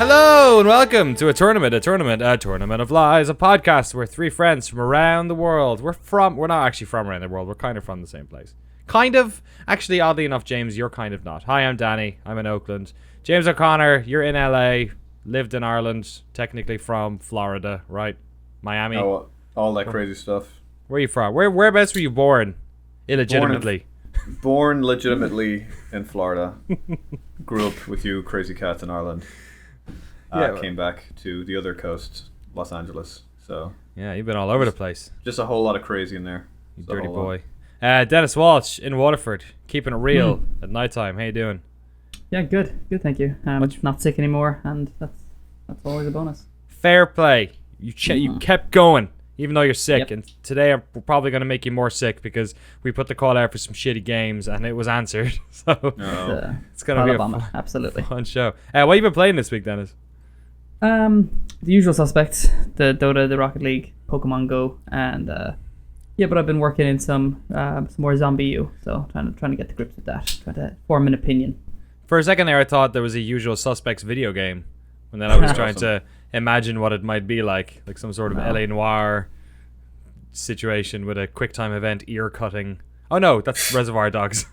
Hello and welcome to a tournament of lies, a podcast where three friends from around the world. We're not actually from around the world. We're kind of from the same place. Kind of. Actually, oddly enough, James, you're kind of not. Hi, I'm Danny. I'm in Oakland. James O'Connor, you're in LA. Lived in Ireland. Technically from Florida, right? Miami. Oh, all that crazy stuff. Where are you from? Whereabouts were you born? Illegitimately. Born legitimately in Florida. Grew up with you crazy cats in Ireland. Came back to the other coast, Los Angeles. So yeah, you've been all over the place. Just a whole lot of crazy in there. You dirty boy. Dennis Walsh in Waterford, keeping it real at nighttime. How you doing? Yeah, good, thank you. Not sick anymore, and that's always a bonus. Fair play. You kept going, even though you're sick. Yep. And today we're probably going to make you more sick because we put the call out for some shitty games and it was answered. So it's going to be absolutely fun show. What have you been playing this week, Dennis? The usual suspects: the Dota, the Rocket League, Pokemon Go, and but I've been working in some more Zombie U. So trying to get to grips with that, trying to form an opinion. For a second there, I thought there was a usual suspects video game, and then I was trying to imagine what it might be like some sort of LA Noire situation with a QuickTime event ear cutting. Oh no, that's Reservoir Dogs.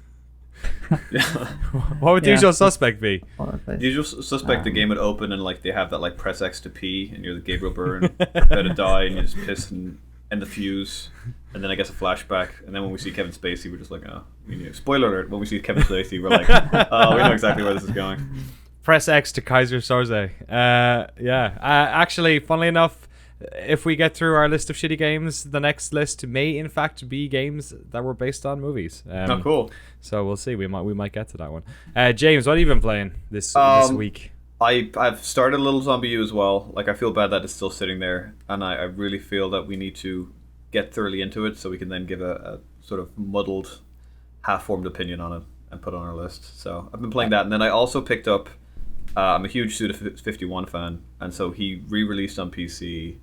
What would the usual suspect be? The usual suspect, the game would open and like they have that like press X to pee, and you're the Gabriel Byrne about to die, and you just piss and end the fuse, and then I guess a flashback, and then when we see Kevin Spacey, we're just like, oh, we knew. Spoiler alert! When we see Kevin Spacey, we're like, oh, we know exactly where this is going. Press X to Kaiser Soze. Actually, funnily enough, if we get through our list of shitty games, the next list may in fact be games that were based on movies. Oh, cool. So we'll see. We might get to that one. James, what have you been playing this week? I've started a little Zombie U as well. Like I feel bad that it's still sitting there, and I really feel that we need to get thoroughly into it so we can then give a sort of muddled, half-formed opinion on it and put it on our list. So I've been playing that, and then I also picked up. I'm a huge Suda51 fan, and so he re-released on PC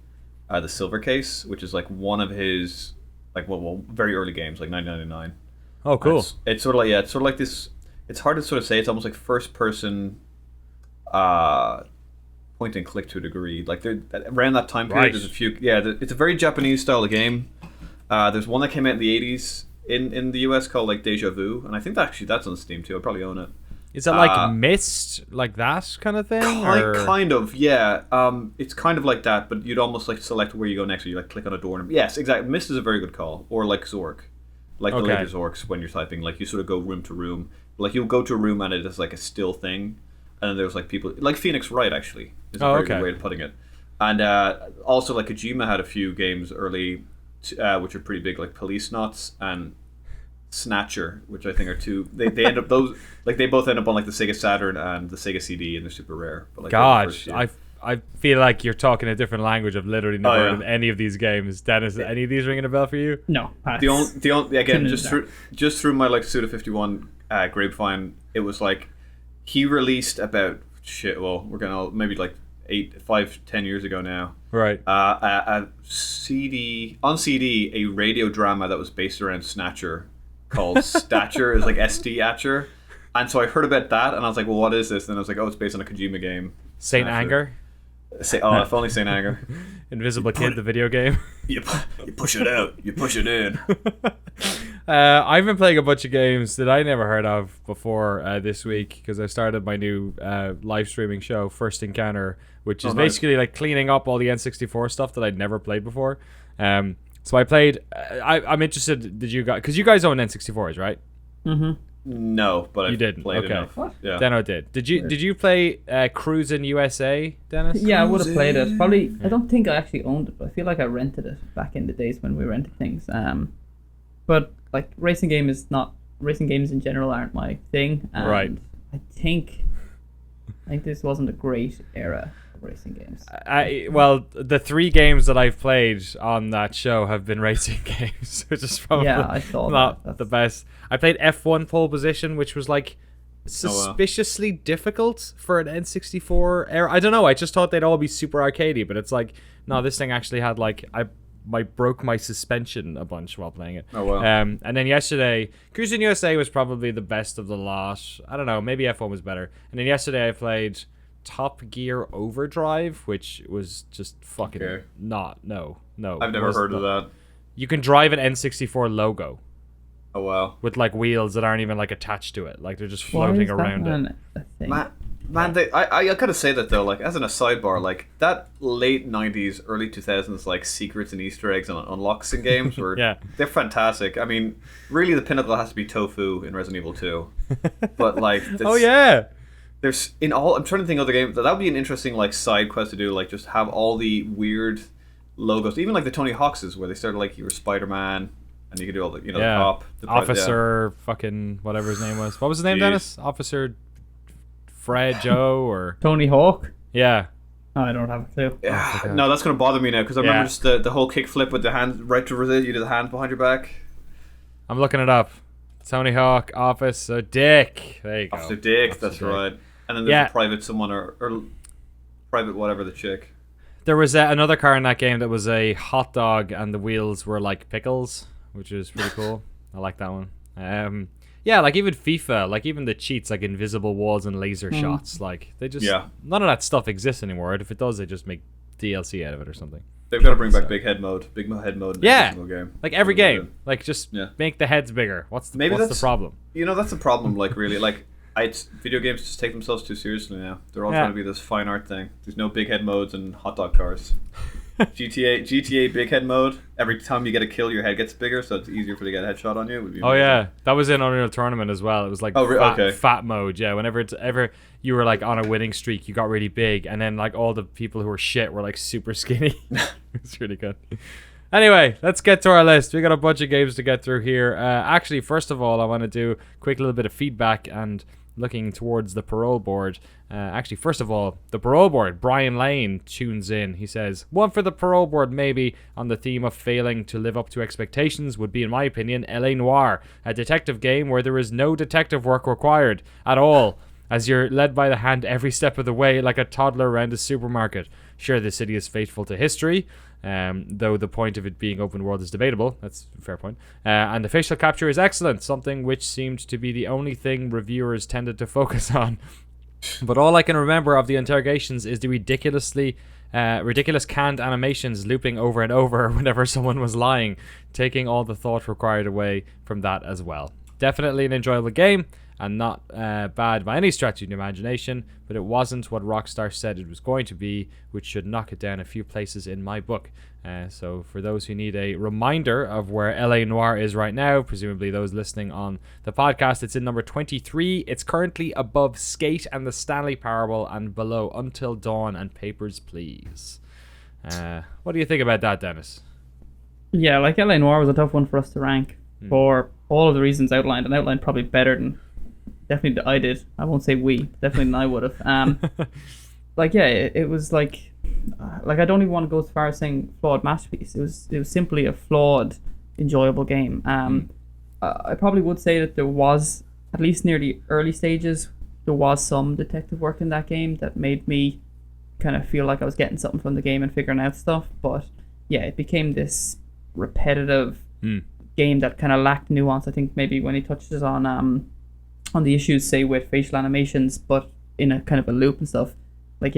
the Silver Case, which is like one of his very early games, like 1999. Oh, cool! It's sort of like this. It's hard to sort of say. It's almost like first-person point and click to a degree. Like around that time period, there's a few. Yeah, it's a very Japanese style of game. There's one that came out in the 80s in the US called like Deja Vu, and I think that's on Steam too. I'd probably own it. Is it like Myst, like that kind of thing? Kind of, yeah. It's kind of like that, but you'd almost like select where you go next, or you like click on a door. Yes, exactly. Myst is a very good call, or like Zork, like the later Zorks when you're typing. Like you sort of go room to room. Like you'll go to a room and it is like a still thing, and then there's like people like Phoenix Wright actually is a very good way of putting it. And also like Kojima had a few games early, which are pretty big, like Police Knots and Snatcher, which I think are two. They end up those like they both end up on like the Sega Saturn and the Sega CD, and they're super rare. But like, gosh, I feel like you're talking a different language. I've literally never heard of any of these games. Dennis, any of these ringing a bell for you? No. The only again just through my like Suda51 grapevine, it was like he released about we're gonna maybe like 10 years ago now. Right. A CD a radio drama that was based around Snatcher. Called Stature is like SD Atcher, and so I heard about that and I was like, well, what is this? And I was like, oh, it's based on a Kojima game, Saint Anger. If only Saint Anger. Invisible Kid, the video game. You push it out, you push it in. I've been playing a bunch of games that I never heard of before this week because I started my new live streaming show, First Encounter, which is basically like cleaning up all the N64 stuff that I'd never played before. So I played. I'm interested. Did you guys? Because you guys own N64s, right? Mm-hmm. No, but you didn't. Played okay. Enough. Yeah. Deno did. Did you play Cruisin' USA, Dennis? Yeah, I would have played it. Probably. I don't think I actually owned it, but I feel like I rented it back in the days when we rented things. But like racing games in general aren't my thing. And right. I think this wasn't a great era. Racing games. Well, the 3 games that I've played on that show have been racing games, which is probably I thought not the best. I played F1 pole position, which was like suspiciously difficult for an N64 era. I don't know. I just thought they'd all be super arcadey, but it's like, no, this thing actually had like I broke my suspension a bunch while playing it. Oh wow. And then yesterday, Cruising USA was probably the best of the lot. I don't know, maybe F1 was better. And then yesterday I played Top Gear Overdrive, which was just fucking no. I've never heard of that. You can drive an N64 logo. Oh wow! With like wheels that aren't even like attached to it, like they're just floating around it. Man, I gotta say that though, like as in a sidebar, like that late '90s, early 2000s, like secrets and Easter eggs and unlocks in games were they're fantastic. I mean, really, the pinnacle has to be Tofu in Resident Evil 2, but like there's in all. I'm trying to think of the game that would be an interesting like side quest to do, like just have all the weird logos, even like the Tony Hawk's where they started like you were Spider-Man. And you could do all the, the cop, the officer, fucking whatever his name was. What was his name, Dennis? Officer Fred, Joe, or Tony Hawk? Yeah. Oh, I don't have a clue. Yeah. No, that's gonna bother me now because I remember just the whole kick flip with the hand right to it. You do the hand behind your back. I'm looking it up. Tony Hawk, Officer Dick. There you go. Officer Dick, that's right. And then there's a private someone or private whatever the chick. There was another car in that game that was a hot dog, and the wheels were like pickles, which is pretty cool. I like that one. Yeah, like even FIFA, like even the cheats, like invisible walls and laser shots, like they just none of that stuff exists anymore. If it does, they just make DLC out of it or something. They've got to bring back big head mode in every single game. Like every game, like just make the heads bigger. What's the problem? That's the problem. Like really, like video games just take themselves too seriously now. They're all trying to be this fine art thing. There's no big head modes and hot dog cars. GTA big head mode. Every time you get a kill, your head gets bigger, so it's easier for to get a headshot on you. Would be amazing. That was in Unreal Tournament as well. It was like fat mode. Yeah, whenever you were like on a winning streak, you got really big, and then like all the people who were shit were like super skinny. It's really good. Anyway, let's get to our list. We got a bunch of games to get through here. Actually, first of all, I want to do a quick little bit of feedback and looking towards the Parole board. Actually, first of all, the Parole board. Brian Lane tunes in. He says, one for the Parole board maybe on the theme of failing to live up to expectations would be, in my opinion, L.A. Noire, a detective game where there is no detective work required at all, as you're led by the hand every step of the way like a toddler around a supermarket. Sure, the city is faithful to history, though the point of it being open world is debatable. That's a fair point. And the facial capture is excellent, something which seemed to be the only thing reviewers tended to focus on. But all I can remember of the interrogations is the ridiculous canned animations looping over and over whenever someone was lying, taking all the thought required away from that as well. Definitely an enjoyable game, and not bad by any stretch of the imagination, but it wasn't what Rockstar said it was going to be, which should knock it down a few places in my book. So for those who need a reminder of where L.A. Noire is right now, presumably those listening on the podcast, it's in number 23. It's currently above Skate and the Stanley Parable, and below Until Dawn and Papers, Please. What do you think about that, Dennis? Yeah, like L.A. Noire was a tough one for us to rank for all of the reasons outlined, and outlined probably better than definitely I did. I won't say we, definitely than I would have. It was like I don't even want to go as far as saying flawed masterpiece. It was simply a flawed, enjoyable game. I probably would say that there was, at least near the early stages, there was some detective work in that game that made me kind of feel like I was getting something from the game and figuring out stuff. But yeah, it became this repetitive game that kind of lacked nuance. I think maybe when he touches on the issues, say with facial animations, but in a kind of a loop and stuff. Like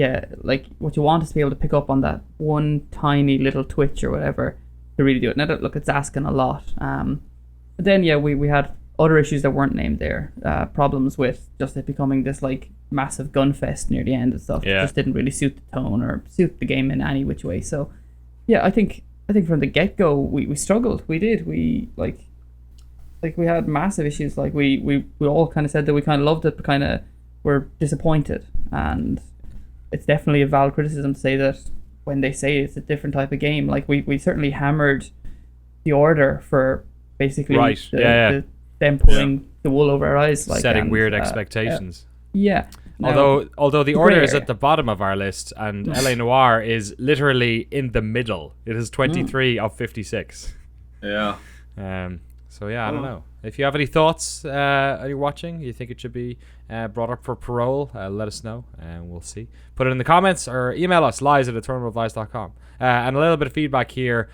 what you want is to be able to pick up on that one tiny little twitch or whatever to really do it. Now, look, it's asking a lot. But then we had other issues that weren't named there. Problems with just it becoming this like massive gun fest near the end and stuff. Yeah. It just didn't really suit the tone or suit the game in any which way. So yeah, I think from the get go we struggled. We did. We we had massive issues. Like we all kind of said that we kind of loved it, but kind of were disappointed. And it's definitely a valid criticism to say that when they say it's a different type of game. Like we certainly hammered the order for basically them pulling the wool over our eyes, like setting weird expectations. Now, although the order is at the bottom of our list, and L.A. Noire is literally in the middle. It is 23 of 56. Yeah. So yeah, I don't know. If you have any thoughts, are you watching? You think it should be brought up for Parole? Let us know, and we'll see. Put it in the comments or email us, lies@atournamentoflies.com. And a little bit of feedback here,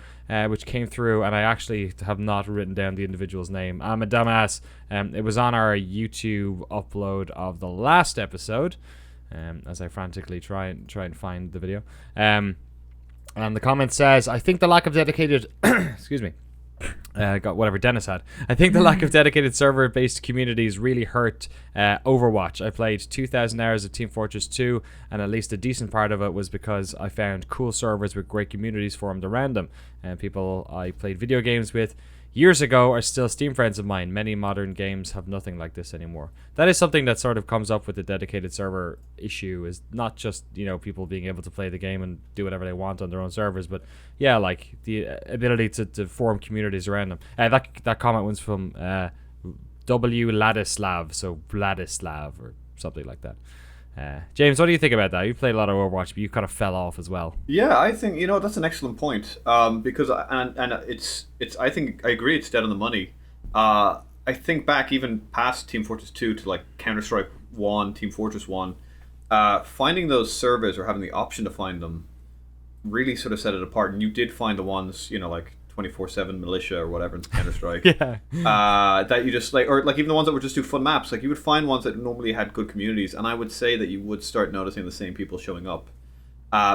which came through, and I actually have not written down the individual's name. I'm a dumbass. It was on our YouTube upload of the last episode. as I frantically try and find the video. And the comment says, I think the lack of dedicated excuse me, got whatever Dennis had. I think the lack of dedicated server-based communities really hurt Overwatch. I played 2,000 hours of Team Fortress 2, and at least a decent part of it was because I found cool servers with great communities formed around them. And people I played video games with years ago are still Steam friends of mine. Many modern games have nothing like this anymore. That is something that sort of comes up with the dedicated server issue, is not just, people being able to play the game and do whatever they want on their own servers, but yeah, like the ability to form communities around them. That comment was from W. Ladislav, so Vladislav or something like that. James, what do you think about that? You played a lot of Overwatch, but you kind of fell off as well. Yeah, I think that's an excellent point. Because it's I think I agree, it's dead on the money. I think back even past Team Fortress 2 to like Counter-Strike 1, Team Fortress 1, finding those servers or having the option to find them really sort of set it apart. And you did find the ones like 24/7 militia or whatever in Counter-Strike. Yeah. That you just or even the ones that would just do fun maps. Like you would find ones that normally had good communities, and I would say that you would start noticing the same people showing up.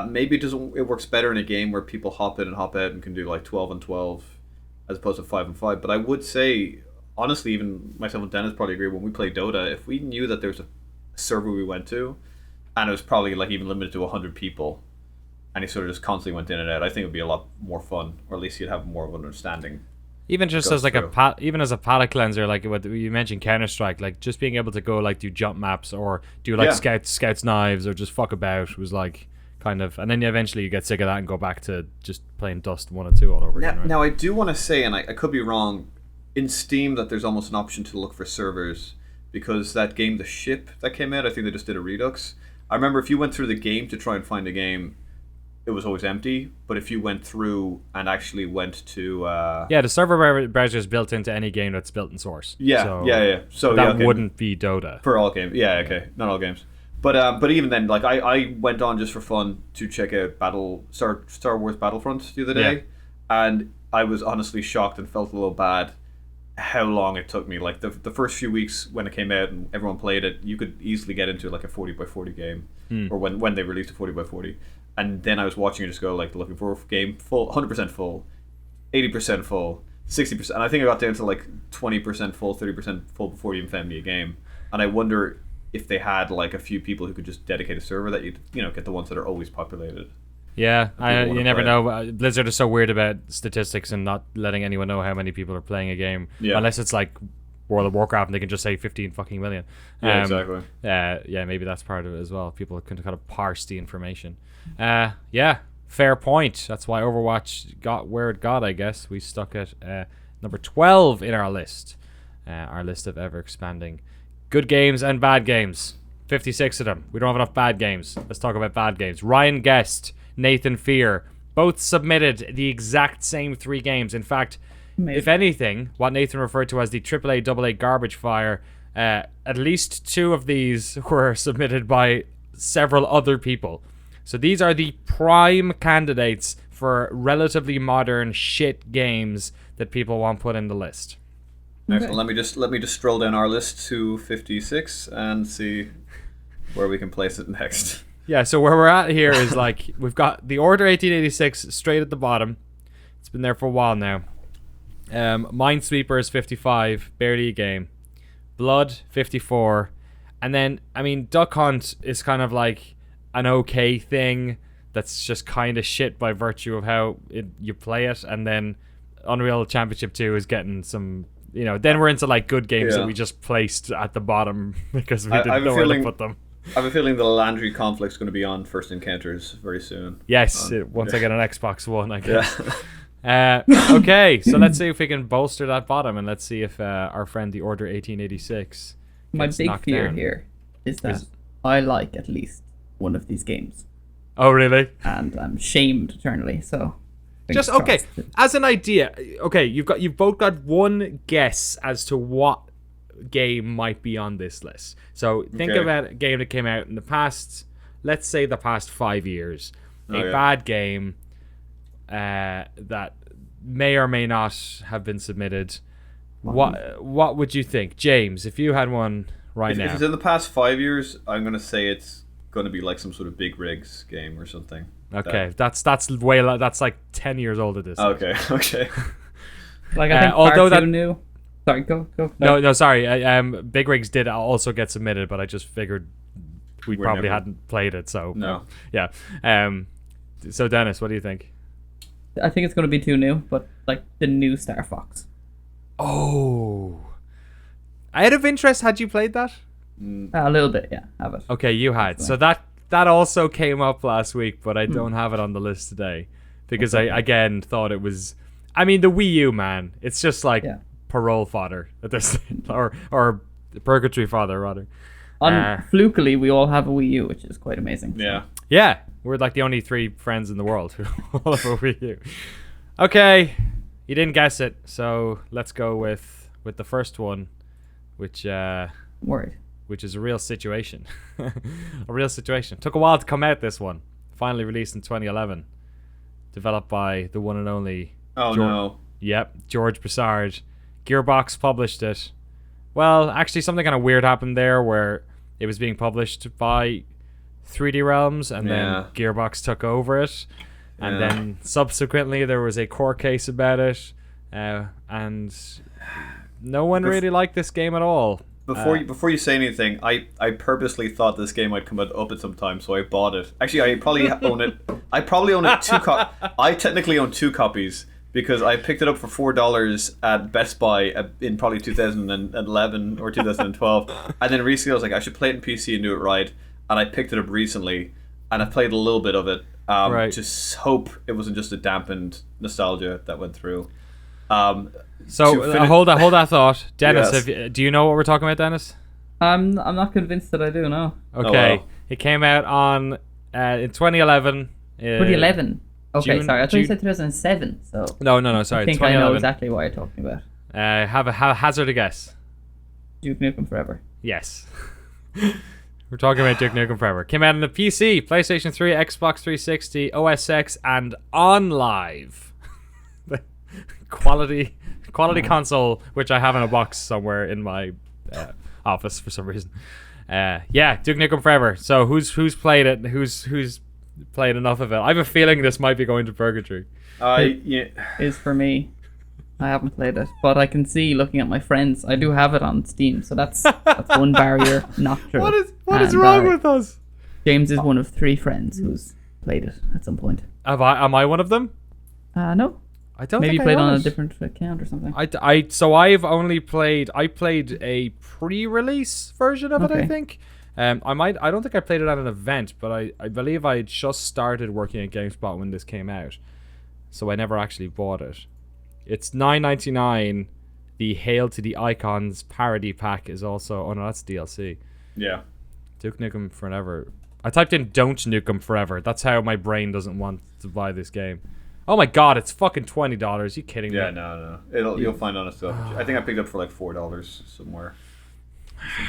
Maybe it works better in a game where people hop in and hop out and can do like 12 and 12 as opposed to 5 and 5. But I would say, honestly, even myself and Dennis probably agree, when we play Dota, if we knew that there was a server we went to and it was probably like even limited to 100 people, and he sort of just constantly went in and out, I think it would be a lot more fun, or at least you'd have more of an understanding. Even just as like even as a palate cleanser, like what you mentioned, Counter-Strike, like just being able to go like do jump maps or do like scouts knives or just fuck about was like kind of, and then eventually you get sick of that and go back to just playing Dust 1 and 2 all over again. Right? Now I do want to say, and I could be wrong, in Steam that there's almost an option to look for servers, because that game The Ship that came out, I think they just did a Redux. I remember if you went through the game to try and find a game, it was always empty, but if you went through and actually went to the server browser is built into any game that's built in Source. So that wouldn't be Dota for all games. Not all games, but even then, like I went on just for fun to check out Star Wars Battlefront the other day, and I was honestly shocked and felt a little bad how long it took me. Like the first few weeks when it came out and everyone played it, you could easily get into like a 40x40 game, or when they released a 40x40. And then I was watching it just go like looking for a game full, 100% full, 80% full, 60%. And I think I got down to like 20% full, 30% full before you even found me a game. And I wonder if they had like a few people who could just dedicate a server that you'd get the ones that are always populated. Yeah, you never know. Blizzard is so weird about statistics and not letting anyone know how many people are playing a game, unless it's like World of Warcraft and they can just say 15 fucking million. Yeah, exactly. Maybe that's part of it as well. People can kind of parse the information. Fair point. That's why Overwatch got where it got, I guess. We stuck at number 12 in our list of ever expanding good games and bad games. 56 of them. We don't have enough bad games. Let's talk about bad games. Ryan Guest, Nathan Fear, both submitted the exact same 3 games. In fact, if anything, what Nathan referred to as the AAA AA garbage fire, at least 2 of these were submitted by several other people. So these are the prime candidates for relatively modern shit games that people want put in the list. Excellent. Let me just scroll down our list to 56 and see where we can place it next. Yeah, so where we're at here is like we've got the Order 1886 straight at the bottom. It's been there for a while now. Minesweeper is 55, barely a game. Blood 54, and then Duck Hunt is kind of like an okay thing that's just kind of shit by virtue of how you play it, and then Unreal Championship 2 is getting some, then we're into like good games that we just placed at the bottom because we didn't know where to put them. I have a feeling the Landry conflict's going to be on First Encounters very soon. Yes, once I get an Xbox One, I guess. Okay, so let's see if we can bolster that bottom, and let's see if our friend the Order 1886 my big fear down. Here is that I like at least one of these games. Oh, really? And I'm shamed eternally, so just okay. As an idea, okay, you've both got one guess as to what game might be on this list. So think about a game that came out in the past, let's say the past 5 years. Bad game that may or may not have been submitted. What would you think, James, if you had one now? If it's in the past 5 years, I'm going to say it's going to be like some sort of big rigs game or something. Okay, that's like 10 years old at this. Okay, okay. Like I think although part 2 that new. Sorry, go. No, sorry. Big Rigs did also get submitted, but I just figured we We're probably never- hadn't played it, so No. yeah. So Dennis, what do you think? I think it's going to be 2 new, but like the new Star Fox. Oh, out of interest, had you played that? A little bit, yeah. Have it. Okay, you had. So that also came up last week, but I don't have it on the list today because I again thought it was. I mean, the Wii U, man. It's just like parole fodder at this, or purgatory fodder rather. Flukily, we all have a Wii U, which is quite amazing. Yeah. Yeah, we're like the only 3 friends in the world who all have a Wii U. Okay, you didn't guess it, so let's go with the first one, which Word. which is a real situation. A real situation. Took a while to come out, this one. Finally released in 2011. Developed by the one and only... Oh, no. Yep, George Broussard. Gearbox published it. Well, actually something kind of weird happened there where it was being published by 3D Realms and then Gearbox took over it. And then subsequently there was a court case about it. And no one really liked this game at all. Before you say anything, I purposely thought this game might come up at some time, so I bought it. Actually, I probably own it. I probably own it I technically own 2 copies because I picked it up for $4 at Best Buy in probably 2011 or 2012, and then recently I was like, I should play it in PC and do it right, and I picked it up recently, and I played a little bit of it. Just hope it wasn't just a dampened nostalgia that went through. So hold that thought, Dennis. Yes. Do you know what we're talking about, Dennis? I'm not convinced that I do, no. Okay, wow. It came out on in 2011. 2011. Okay, June- sorry. I thought you June- said 2007. So No, sorry. I think I 2011. know exactly what you're talking about. Have a hazard a guess. Duke Nukem Forever. Yes. We're talking about Duke Nukem Forever. Came out on the PC, PlayStation 3, Xbox 360, OS X, and OnLive. quality console, which I have in a box somewhere in my office for some reason. Duke Nukem Forever. So who's played it? Who's played enough of it? I have a feeling this might be going to purgatory. Is for me. I haven't played it, but I can see looking at my friends. I do have it on Steam, so that's one barrier not through. What is wrong with us? James is one of 3 friends who's played it at some point. Am I one of them? No. I don't. Maybe think you played I on own a it. different account or something. I played a pre-release version of it, I Okay. think. I don't think I played it at an event, but I believe I had just started working at GameSpot when this came out, so I never actually bought it. It's $9.99. The Hail to the Icons parody pack is also... Oh no, that's DLC. Yeah. Duke Nukem Forever. I typed in "Don't Nukem Forever." That's how my brain doesn't want to buy this game. Oh my god, it's fucking $20. You kidding me? Yeah, no. You'll find on a stuff. I think I picked it up for like $4 somewhere.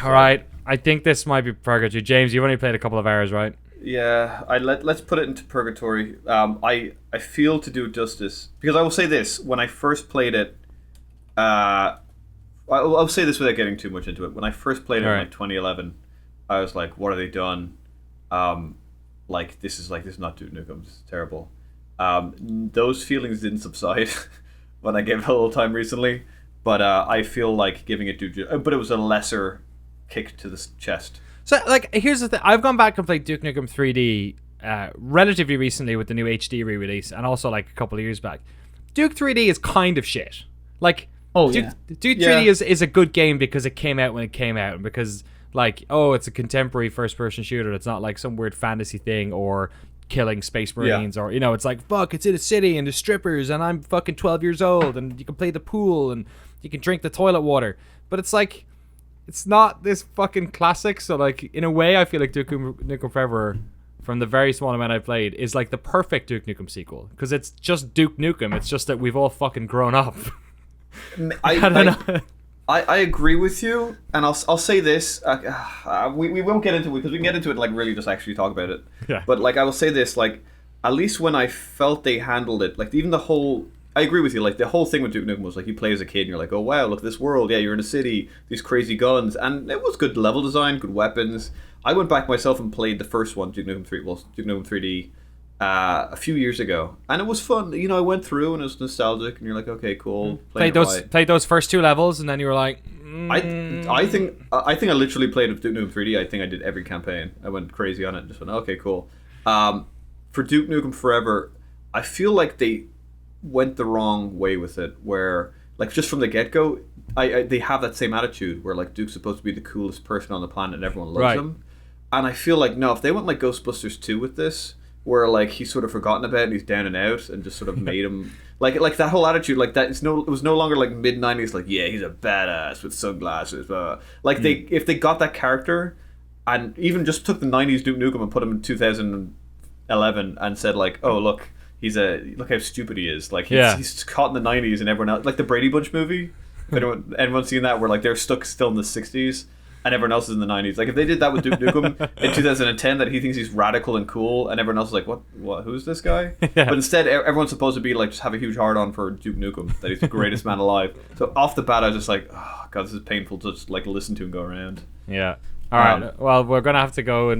All right, I think this might be purgatory. James, you've only played a couple of hours, right? Yeah, let's put it into purgatory. I feel to do justice because I will say this: when I first played it, I'll say this without getting too much into it. When I first played it in like 2011, I was like, "What have they done? This is not Duke Nukem. This is terrible." Those feelings didn't subside when I gave it a little time recently, but I feel like giving it but it was a lesser kick to the chest. So, here's the thing. I've gone back and played Duke Nukem 3D relatively recently with the new HD re-release, and also a couple of years back. Duke 3D is kind of shit. Duke 3D is a good game because it came out when it came out, and because it's a contemporary first-person shooter. It's not like some weird fantasy thing or killing space marines or it's it's in a city and there's strippers and I'm fucking 12 years old and you can play the pool and you can drink the toilet water, but it's not this fucking classic. So in a way I feel like Duke Nukem Forever, from the very small amount I played, is the perfect Duke Nukem sequel because it's just Duke Nukem. It's just that we've all fucking grown up. I don't know. I agree with you, and I'll say this. We won't get into it because we can get into it really just actually talk about it. Yeah. But I will say this: at least when I felt they handled it, even the whole. I agree with you. The whole thing with Duke Nukem was you play as a kid and you're like, oh wow, look at this world. Yeah, you're in a city, these crazy guns, and it was good level design, good weapons. I went back myself and played the first one, Duke Nukem 3D, a few years ago, and it was fun. I went through and it was nostalgic, and you're like, okay, cool. Played those first 2 levels, and then you were like, I think I literally played Duke Nukem 3D. I think I did every campaign. I went crazy on it and just went, okay, cool. For Duke Nukem Forever, I feel like they went the wrong way with it, where like just from the get-go, they have that same attitude where like Duke's supposed to be the coolest person on the planet and everyone loves him. And I feel like, no, if they went like Ghostbusters 2 with this, where like he's sort of forgotten about it and he's down and out, and just sort of made him like that whole attitude, like that it was no longer like mid-90s, like, yeah, he's a badass with sunglasses, blah, blah. Like if they got that character and even just took the 90s Duke Nukem and put him in 2011 and said like, oh, look how stupid he is, like he's caught in the 90s and everyone else, like the Brady Bunch movie, anyone seen that, where like they're stuck still in the 60s and everyone else is in the 90s. Like if they did that with Duke Nukem in 2010, that he thinks he's radical and cool and everyone else is like, what who's this guy? But instead everyone's supposed to be like, just have a huge hard on for Duke Nukem, that he's the greatest man alive. So off the bat I was just like, oh god, this is painful to just like listen to and go around. All right, well, we're gonna have to go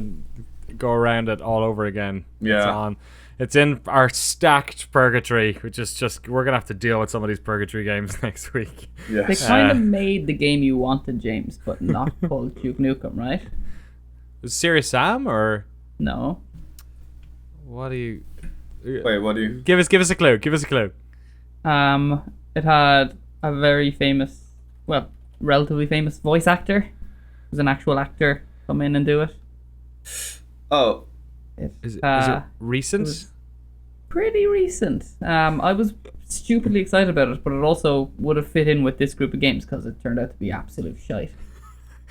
around it all over again. It's in our stacked purgatory, which is just, we're going to have to deal with some of these purgatory games next week. They kind of made the game you wanted, James, but not called Duke Nukem, right? Is Serious Sam, or? No. What do you... Wait, what do you... Give us a clue. It had a very famous, well, relatively famous voice actor. It was an actual actor come in and do it. Oh. Is it recent? It pretty recent. I was stupidly excited about it, but it also would have fit in with this group of games because it turned out to be absolute shite.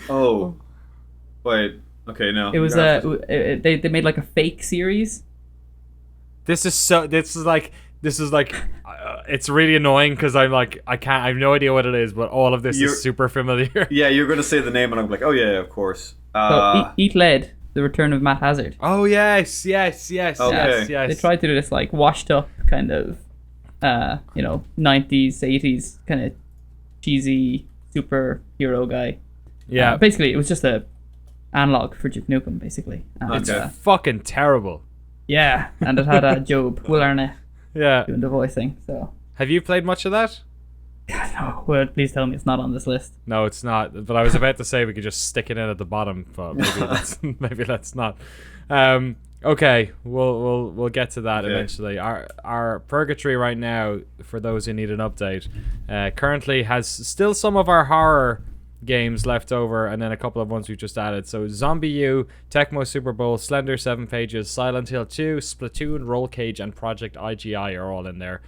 Oh, wait. Okay, no. It was they made like a fake series. This is like it's really annoying because I'm like, I have no idea what it is, but all of this is super familiar. Yeah, you're gonna say the name and I'm like, oh yeah, of course. So Eat Lead. The Return of Matt Hazard. Oh yes. Okay. Yes. They tried to do this like washed up kind of, 90s, 80s kind of cheesy superhero guy. Yeah. Basically, it was just a analog for Duke Nukem, basically. And, it's fucking terrible. Yeah, and it had Job Will Arnett doing the voicing. So. Have you played much of that? No, well, please tell me it's not on this list. No, it's not. But I was about to say we could just stick it in at the bottom, but maybe that's not. Okay, we'll get to that eventually. Our purgatory right now, for those who need an update, currently has still some of our horror games left over, and then a couple of ones we've just added. So Zombie U, Tecmo Super Bowl, Slender 7 Pages, Silent Hill 2, Splatoon, Roll Cage, and Project IGI are all in there.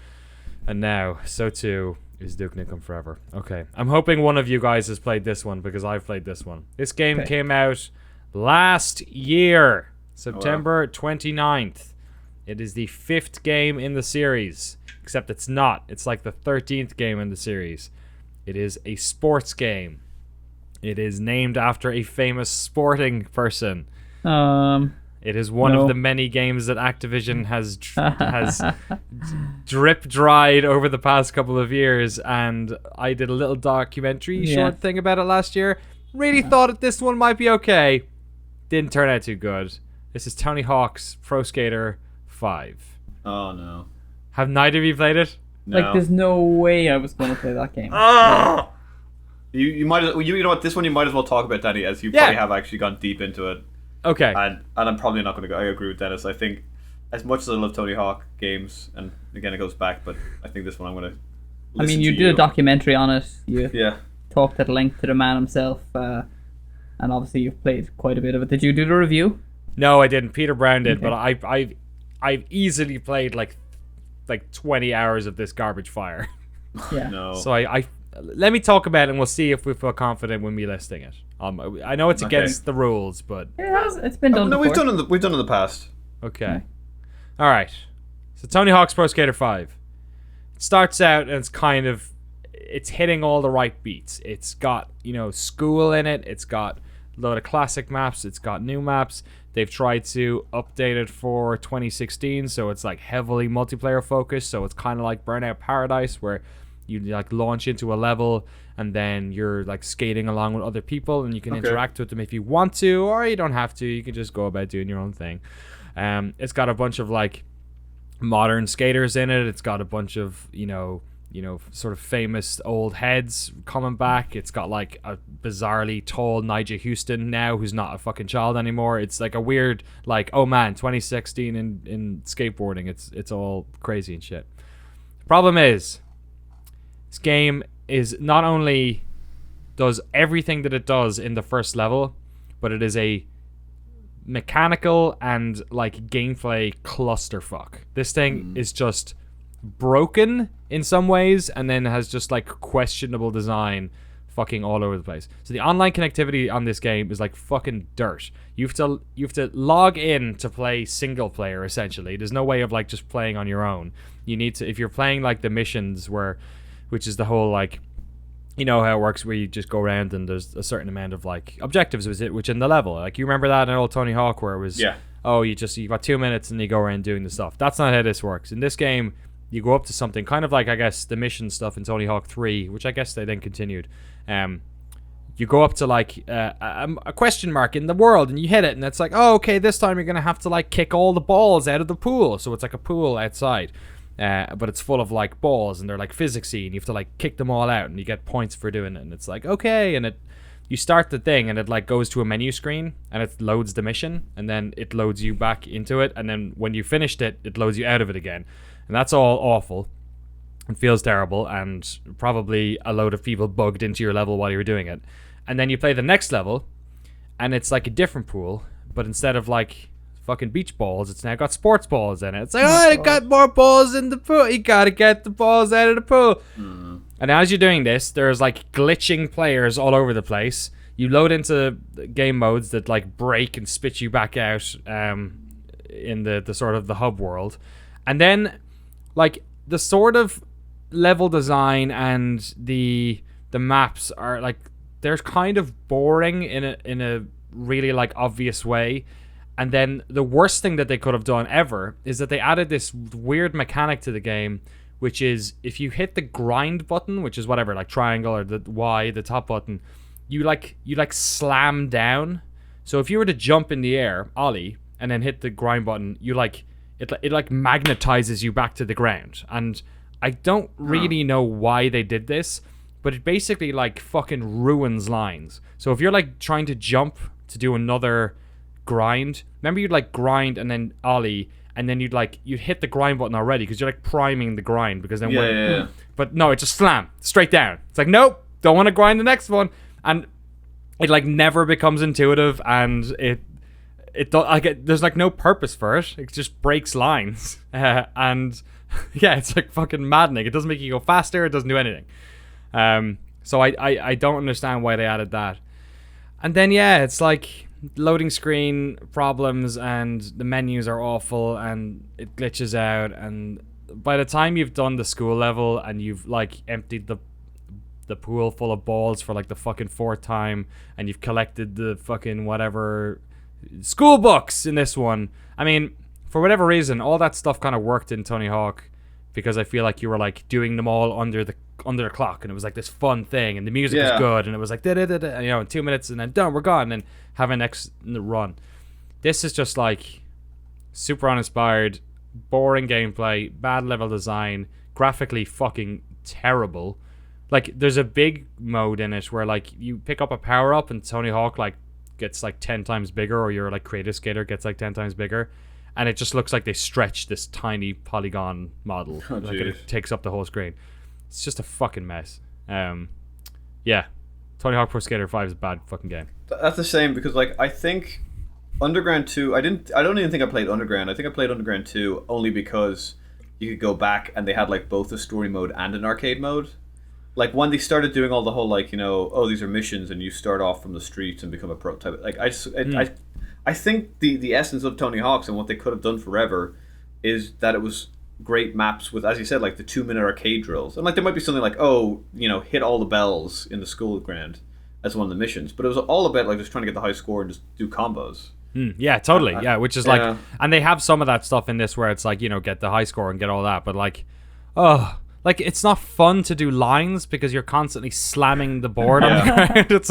And now, so too is Duke Nukem Forever. Okay, I'm hoping one of you guys has played this one, because I've played this one. This game came out last year, September 29th. It is the 5th game in the series, except it's not. It's like the 13th game in the series. It is a sports game. It is named after a famous sporting person. It is one of the many games that Activision has drip dried over the past couple of years, and I did a little documentary short thing about it last year. Really thought that this one might be okay. Didn't turn out too good. This is Tony Hawk's Pro Skater 5. Oh no. Have neither of you played it? No. Like, there's no way I was going to play that game. You might you know what, this one you might as well talk about, Danny, as you probably have actually gone deep into it. Okay. And I'm probably not going to go. I agree with Dennis. I think, as much as I love Tony Hawk games, and again it goes back, but I think this one I'm going to listen to. I mean, you did a documentary on it. You Yeah. talked at length to the man himself, and obviously you've played quite a bit of it. Did you do the review? No, I didn't. Peter Brown did, Okay. but I've easily played like 20 hours of this garbage fire. Yeah. No. So I let me talk about it, and we'll see if we feel confident when we listing it. I know it's against the rules, but It's been done. No, before. we've done in the past. okay. All right. So Tony Hawk's Pro Skater 5. It starts out and it's hitting all the right beats. It's got, school in it. It's got a load of classic maps. It's got new maps. They've tried to update it for 2016, so it's like heavily multiplayer focused. So it's kind of like Burnout Paradise, where you like launch into a level, and then you're like skating along with other people, and you can interact with them if you want to, or you don't have to. You can just go about doing your own thing. It's got a bunch of like modern skaters in it. It's got a bunch of sort of famous old heads coming back. It's got like a bizarrely tall Nigel Houston now, who's not a fucking child anymore. It's like a weird, like, oh man, 2016 in skateboarding. It's all crazy and shit. The problem is, this game is not only does everything that it does in the first level, but it is a mechanical and like gameplay clusterfuck. This thing is just broken in some ways, and then has just like questionable design fucking all over the place. So the online connectivity on this game is like fucking dirt. You have to log in to play single player essentially. There's no way of like just playing on your own. You need to, if you're playing like the missions which is the whole like, you know how it works where you just go around and there's a certain amount of like objectives which in the level. Like you remember that in old Tony Hawk where it was you got 2 minutes and you go around doing the stuff. That's not how this works. In this game, you go up to something kind of like, I guess, the mission stuff in Tony Hawk 3, which I guess they then continued. You go up to like a question mark in the world and you hit it, and it's like, oh, okay, this time you're going to have to like kick all the balls out of the pool. So it's like a pool outside, but it's full of like balls and they're like physicsy, and you have to like kick them all out and you get points for doing it. And it's like, okay, and you start the thing and it like goes to a menu screen and it loads the mission, and then it loads you back into it, and then when you finished it, it loads you out of it again. And that's all awful and feels terrible, and probably a load of people bugged into your level while you were doing it. And then you play the next level, and it's like a different pool, but instead of like fucking beach balls, it's now got sports balls in it. It's like, oh, it got more balls in the pool. You gotta get the balls out of the pool. And as you're doing this, there's like glitching players all over the place. You load into game modes that like break and spit you back out in the sort of the hub world. And then like the sort of level design and the maps are like, they're kind of boring in a really like obvious way. And then the worst thing that they could have done ever is that they added this weird mechanic to the game, which is if you hit the grind button, which is whatever, like triangle or the Y, the top button, you slam down. So if you were to jump in the air, ollie, and then hit the grind button, you like it like magnetizes you back to the ground. And I don't really know why they did this, but it basically like fucking ruins lines. So if you're like trying to jump to do another grind, remember you'd like grind and then ollie, and then you'd hit the grind button already because you're like priming the grind, because then but no, it just slam straight down. It's like, nope, don't want to grind the next one. And it like never becomes intuitive, and there's like no purpose for it. It just breaks lines, and yeah, it's like fucking maddening. It doesn't make you go faster. It doesn't do anything. So I don't understand why they added that. And then it's like loading screen problems, and the menus are awful, and it glitches out. And by the time you've done the school level and you've like emptied the pool full of balls for like the fucking 4th time, and you've collected the fucking whatever school books in this one, I mean, for whatever reason, all that stuff kind of worked in Tony Hawk, because I feel like you were like doing them all under the clock, and it was like this fun thing, and the music was good, and it was like in 2 minutes, and then done, we're gone, and then have a next run. This is just like super uninspired, boring gameplay, bad level design, graphically fucking terrible. Like there's a big mode in it where like you pick up a power up and Tony Hawk like gets like 10 times bigger, or your like creative skater gets like 10 times bigger, and it just looks like they stretched this tiny polygon model. Like it takes up the whole screen. It's just a fucking mess. Tony Hawk Pro Skater 5 is a bad fucking game. That's the same, because like I think Underground 2, I don't even think I played Underground. I think I played Underground 2 only because you could go back and they had like both a story mode and an arcade mode. Like when they started doing all the whole like, these are missions and you start off from the streets and become a prototype. Like I think the essence of Tony Hawk's and what they could have done forever is that it was great maps with, as you said, like the 2-minute arcade drills. And like there might be something like, hit all the bells in the school ground as one of the missions. But it was all about like just trying to get the high score and just do combos. Yeah, totally. Which is like, and they have some of that stuff in this where it's like, get the high score and get all that. But like, like it's not fun to do lines because you're constantly slamming the board on the ground. It's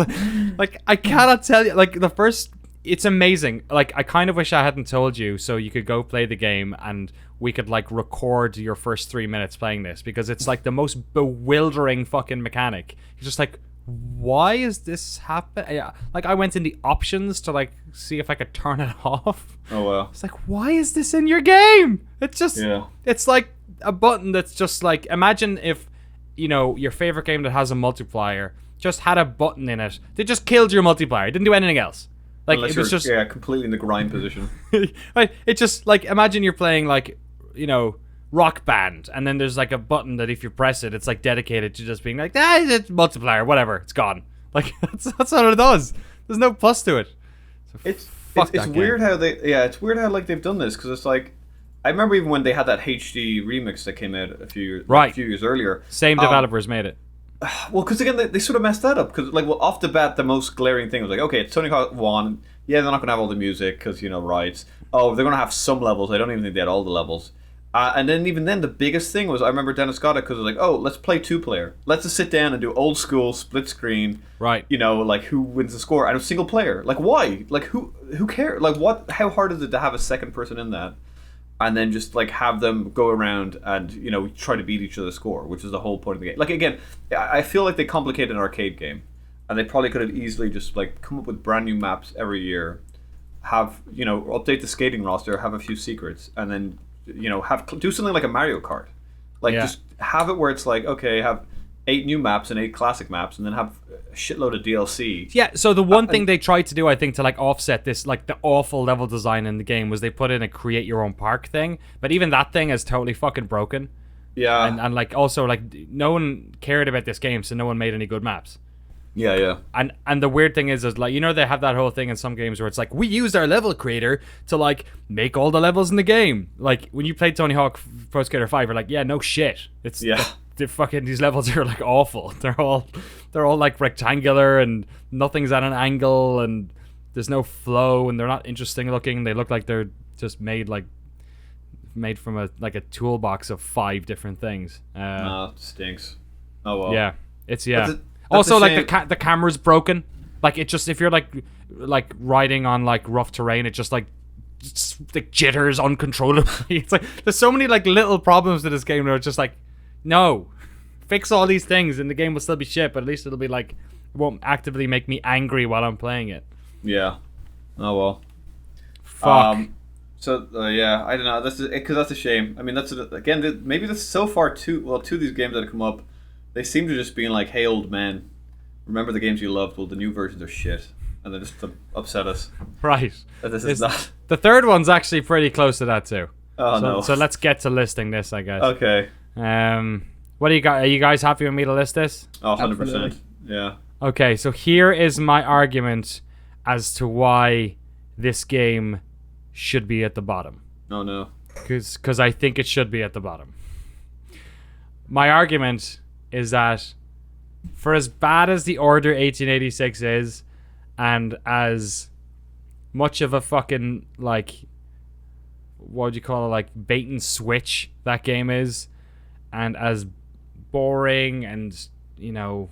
like I cannot tell you. Like the first, it's amazing. Like I kind of wish I hadn't told you so you could go play the game and we could like record your first 3 minutes playing this, because it's like the most bewildering fucking mechanic. You're just like, why is this happen? Yeah, like I went in the options to like see if I could turn it off. Oh wow. It's like, why is this in your game? It's just, Yeah. it's like a button that's just like, imagine if, you know, your favorite game that has a multiplier just had a button in it. They just killed your multiplier. It didn't do anything else. Like Unless it was just completely in the grind position. right, it just like, imagine you're playing like, you know, Rock Band, and then there's like a button that if you press it, it's like dedicated to just being like, it's multiplier, whatever, it's gone. Like that's what it does. There's no plus to it. So It's game. weird how it's weird how like they've done this, because it's like, I remember even when they had that HD remix that came out a few years earlier. Same developers made it. Well, because again, they sort of messed that up. Because like, well, off the bat, the most glaring thing was like, okay, it's Tony Hawk 1. Yeah, they're not gonna have all the music because, you know, rights. Oh, they're gonna have some levels. I don't even think they had all the levels. And then even then, the biggest thing was, I remember Dennis got it because it was like, oh, let's play 2-player. Let's just sit down and do old school split screen. Right. You know, like who wins the score, and a single player. Like why? Like who cares? Like what? How hard is it to have a second person in that, and then just like have them go around and, you know, try to beat each other's score, which is the whole point of the game. Like again, I feel like they complicate an arcade game, and they probably could have easily just like come up with brand new maps every year, have, you know, update the skating roster, have a few secrets, and then, you know, do something like a Mario Kart, like just have it where it's like, okay, have 8 new maps and 8 classic maps, and then have a shitload of DLC. Yeah, so the one thing they tried to do, I think, to like offset this, like the awful level design in the game, was they put in a create your own park thing, but even that thing is totally fucking broken. Yeah. And like also like no one cared about this game, so no one made any good maps. Yeah. And the weird thing is like, you know, they have that whole thing in some games where it's like, we used our level creator to like make all the levels in the game. Like when you played Tony Hawk Pro Skater 5, you're like, yeah, no shit. It's the fucking, these levels are like awful. They're all like rectangular and nothing's at an angle and there's no flow and they're not interesting looking. They look like they're just made from a toolbox of 5 different things. It stinks. Oh well. Yeah, it's That's also, a like shame. the camera's broken. Like it just, if you're like riding on like rough terrain, it just like jitters uncontrollably. It's like there's so many like little problems to this game where it's just like, no, fix all these things and the game will still be shit, but at least it'll be like, it won't actively make me angry while I'm playing it. Yeah. Oh well. Fuck. So yeah, I don't know. That's because that's a shame. I mean, that's again, maybe that's so far two of these games that have come up, they seem to just being like, hey old man, remember the games you loved? Well, the new versions are shit, and they just upset us. Right. This is not. The third one's actually pretty close to that too. Oh so, no. So let's get to listing this, I guess. Okay. What do you got? Are you guys happy with me to list this? Oh, 100%. Absolutely. Yeah. Okay, so here is my argument as to why this game should be at the bottom. Oh no. Because I think it should be at the bottom. My argument is that for as bad as The Order 1886 is, and as much of a fucking, like, what would you call it, like, bait and switch that game is, and as boring and, you know,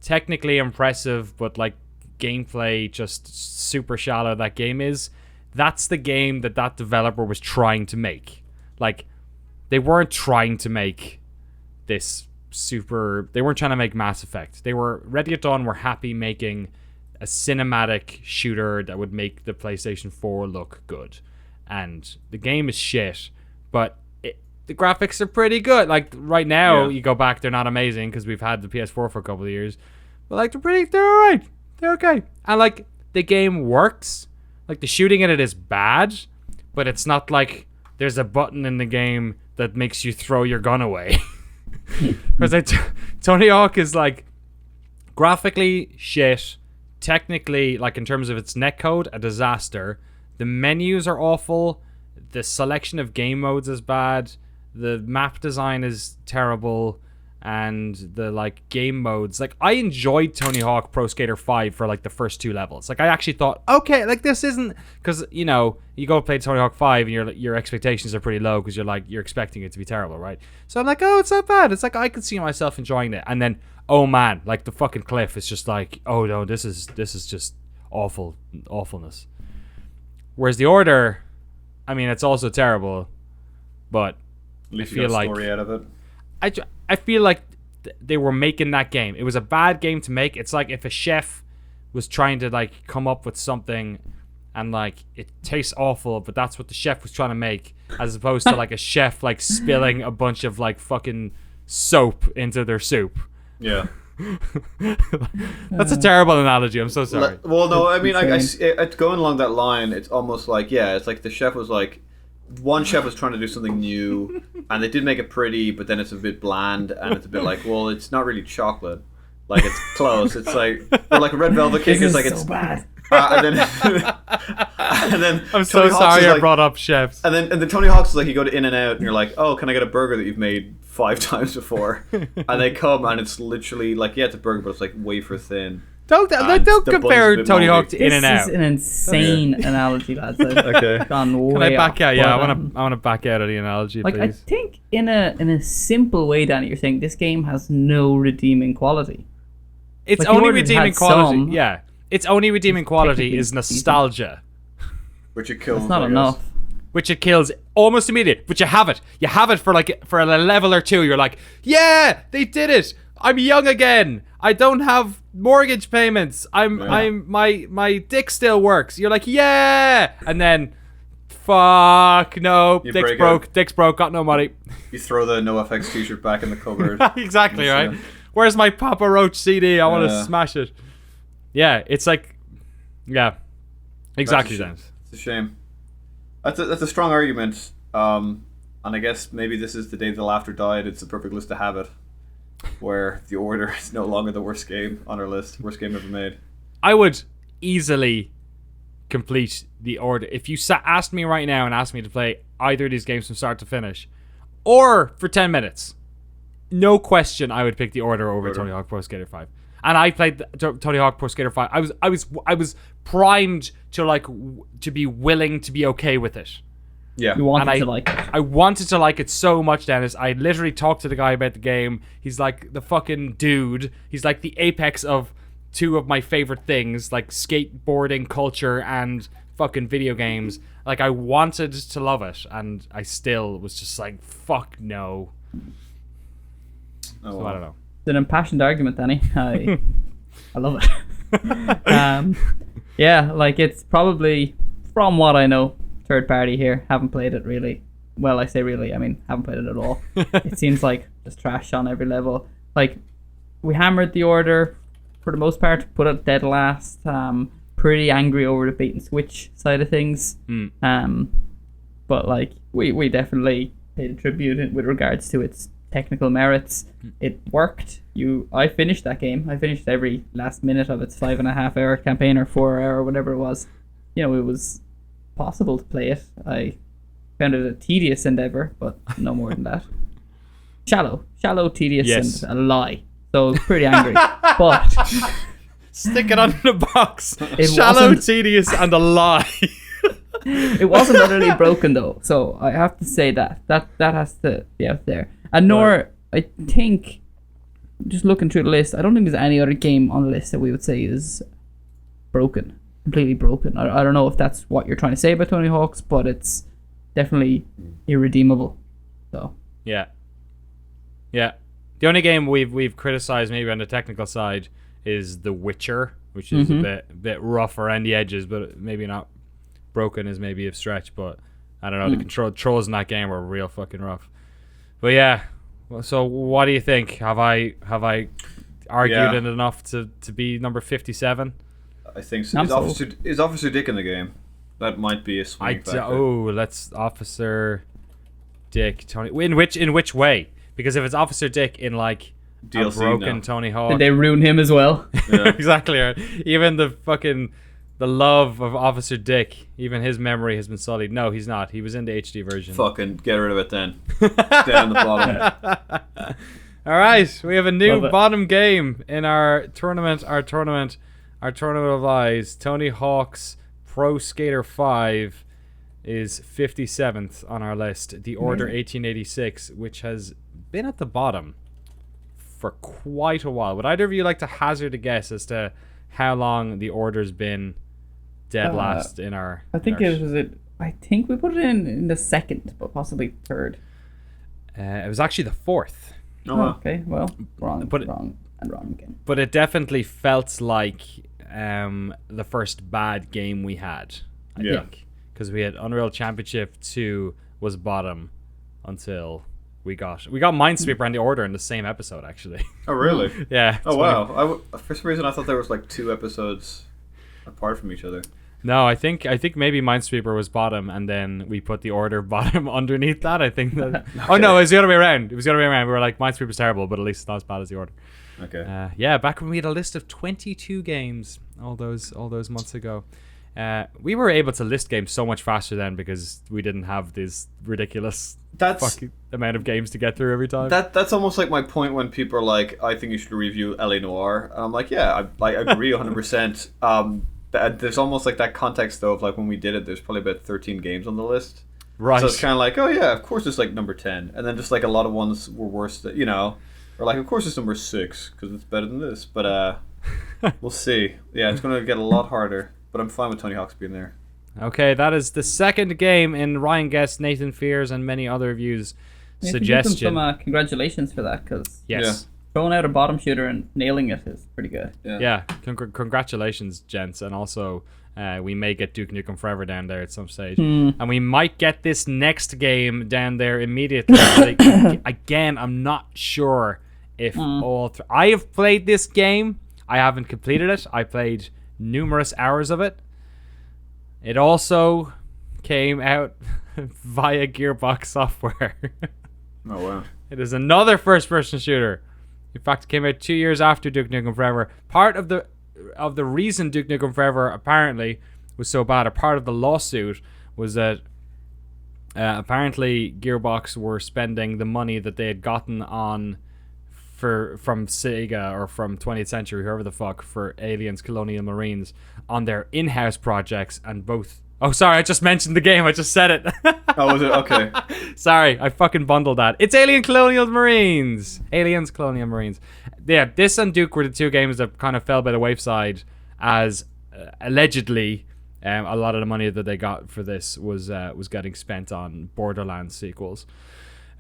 technically impressive, but, like, gameplay just super shallow that game is, that's the game that developer was trying to make. Like, they weren't trying to make this they weren't trying to make Mass Effect. They were, Ready at Dawn were happy making a cinematic shooter that would make the PlayStation 4 look good. And the game is shit, but the graphics are pretty good. Like, right now, you go back, they're not amazing because we've had the PS4 for a couple of years. But, like, they're alright. They're okay. And, like, the game works. Like, the shooting in it is bad, but it's not like there's a button in the game that makes you throw your gun away. Because Tony Hawk is, like, graphically shit, technically, like, in terms of its netcode, a disaster. The menus are awful. The selection of game modes is bad. The map design is terrible. and the like game modes. Like I enjoyed Tony Hawk Pro Skater 5 for like the first 2 levels. Like I actually thought, okay, like this isn't, because you know you go play Tony Hawk 5 and your expectations are pretty low because you're expecting it to be terrible, right? So I'm like, oh, it's not bad. It's like I could see myself enjoying it, and then oh man, like the fucking cliff is just like, oh no, this is just awfulness. Whereas the Order, I mean, it's also terrible, but At least I you feel got a like story out of it. I feel like they were making that game. It was a bad game to make. It's like if a chef was trying to like come up with something and like it tastes awful, but that's what the chef was trying to make, as opposed to like a chef like spilling a bunch of like fucking soap into their soup. Yeah. That's a terrible analogy. I'm so sorry. Well, no, I mean, it's going along that line. It's almost like, yeah, it's like the chef was like, one chef was trying to do something new, and they did make it pretty, but then it's a bit bland, and it's a bit like, well, it's not really chocolate. Like, it's close. It's like, or like a red velvet cake is like, so it's bad. and then I'm so sorry I brought up chefs. And then Tony Hawk's is like, you go to In-N-Out and you're like, oh, can I get a burger that you've made 5 times before? And they come and it's literally like, yeah, it's a burger, but it's like wafer thin. Don't compare Tony Hawk to In-N-Out. This is an insane analogy, lads. Okay. Can I back out? Yeah, I want to back out of the analogy, like, please. I think in a simple way, Danny, you're saying this game has no redeeming quality. It's like, only redeeming quality. some, Yeah, its only redeeming quality is nostalgia, Which it kills. It's not I guess. enough. which it kills almost immediately. But you have it. You have it for a level or two. You're like, yeah, they did it. I'm young again. I don't have mortgage payments. My dick still works. You're like, yeah, and then, fuck, no, dick's broke, got no money. You throw the NoFX t-shirt back in the cupboard. Exactly, right? Where's my Papa Roach CD? I want to smash it. Yeah, it's like, yeah, exactly that. It's a shame. That's a strong argument. And I guess maybe this is the day the laughter died. It's the perfect list to have it, where The Order is no longer the worst game on our list. Worst game ever made. I would easily complete The Order. If you asked me right now and asked me to play either of these games from start to finish, or for 10 minutes, no question I would pick The Order over Tony Hawk Pro Skater 5. And I played Tony Hawk Pro Skater 5. I was primed to be willing to be okay with it. Yeah. You wanted to like it. I wanted to like it so much, Dennis. I literally talked to the guy about the game. He's like the fucking dude. He's like the apex of 2 of my favorite things, like skateboarding culture and fucking video games. Like, I wanted to love it, and I still was just like, fuck no. Oh, so I don't know. It's an impassioned argument, Danny. I love it. Yeah, like, it's probably, from what I know, third party here. Haven't played it really. Well, I say really, I mean, haven't played it at all. It seems like just trash on every level. Like, we hammered The Order for the most part, put it dead last. Pretty angry over the bait and switch side of things. But like, we definitely paid a tribute with regards to its technical merits. It worked. I finished that game. I finished every last minute of its 5.5 hour campaign, or 4 hour, whatever it was. You know, it was possible to play it. I found it a tedious endeavor, but no more than that. Shallow, tedious, and a lie. So I was pretty angry. But stick it on the box. Shallow, tedious, and a lie. It wasn't utterly broken though, so I have to say that has to be out there. And nor, I think, just looking through the list, I don't think there's any other game on the list that we would say is broken, completely broken. I don't know if that's what you're trying to say about Tony Hawk's, but it's definitely irredeemable. So yeah. The only game we've criticized maybe on the technical side is The Witcher, which is a bit rough around the edges, but maybe not broken is maybe a stretch. But I don't know. The controls in that game were real fucking rough. But yeah. So what do you think? Have I argued it enough to be number 57? I think so. Is Officer Dick in the game? That might be a swing factor. Let's Officer Dick Tony. In which way? Because if it's Officer Dick in like DLC, a broken Tony Hawk, did they ruin him as well? Yeah. Exactly. Right. Even the love of Officer Dick, even his memory has been sullied. No, he's not. He was in the HD version. Fucking get rid of it then. Down the bottom. All right, we have a new Love it. bottom game in our tournament of lies. Tony Hawk's Pro Skater 5 is 57th on our list. The Order 1886, which has been at the bottom for quite a while. Would either of you like to hazard a guess as to how long the Order's been dead last in our... I think I think we put it in the second, but possibly third. It was actually the fourth. Okay, well, wrong again. But it definitely felt like the first bad game we had, I think. Because we had Unreal Championship 2 was bottom until we got Minesweeper and the Order in the same episode, actually. Oh, really? Yeah. Oh, wow. For some reason, I thought there was like 2 episodes apart from each other. No, I think maybe Minesweeper was bottom, and then we put the Order bottom underneath that. I think that. Okay. Oh no, it was the other way around. We were like, Minesweeper's terrible, but at least it's not as bad as the Order. Okay. Back when we had a list of 22 games, all those months ago. We were able to list games so much faster then because we didn't have this ridiculous fucking amount of games to get through every time. That's almost like my point when people are like, I think you should review L.A. Noire. And I'm like, yeah, I agree 100%. There's almost like that context though of like when we did it, there's probably about 13 games on the list. Right. So it's kind of like, oh yeah, of course it's like number 10. And then just like a lot of ones were worse, or like, of course it's number 6 because it's better than this. But we'll see. Yeah, it's going to get a lot harder. But I'm fine with Tony Hawk's being there. Okay, that is the second game in Ryan Guest, Nathan Fears, and many other reviews. Suggestion. Some congratulations for that, because throwing out a bottom shooter and nailing it is pretty good. Yeah, congratulations, gents. And also, we may get Duke Nukem Forever down there at some stage. And we might get this next game down there immediately. Again, I'm not sure if I have played this game. I haven't completed it. I played numerous hours of it. It also came out via Gearbox software. Oh wow. It is another first-person shooter. In fact, it came out 2 years after Duke Nukem Forever. Part of the reason Duke Nukem Forever apparently was so bad, or part of the lawsuit, was that apparently Gearbox were spending the money that they had gotten on from Sega or from 20th Century, whoever the fuck, for Aliens, Colonial Marines on their in-house projects, and both... Oh, sorry, I just mentioned the game. I just said it. Oh, was it? Okay. Sorry, I fucking bundled that. It's Aliens, Colonial Marines. Yeah, this and Duke were the 2 games that kind of fell by the wayside as allegedly a lot of the money that they got for this was getting spent on Borderlands sequels.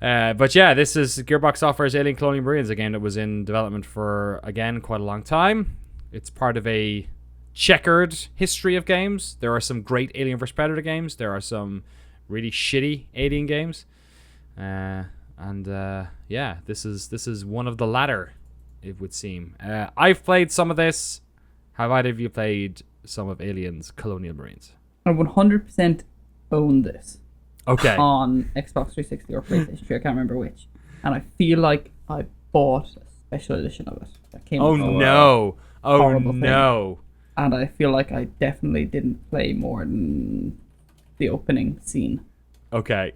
But yeah, this is Gearbox Software's Alien Colonial Marines, a game that was in development for, again, quite a long time. It's part of a checkered history of games. There are some great Alien vs. Predator games. There are some really shitty Alien games. Yeah, this is one of the latter, it would seem. I've played some of this. Have either of you played some of Aliens Colonial Marines? I 100% own this. Okay. On Xbox 360 or PlayStation 3, I can't remember which. And I feel like I bought a special edition of it. That came Oh no. Thing. And I feel like I definitely didn't play more than the opening scene. Okay.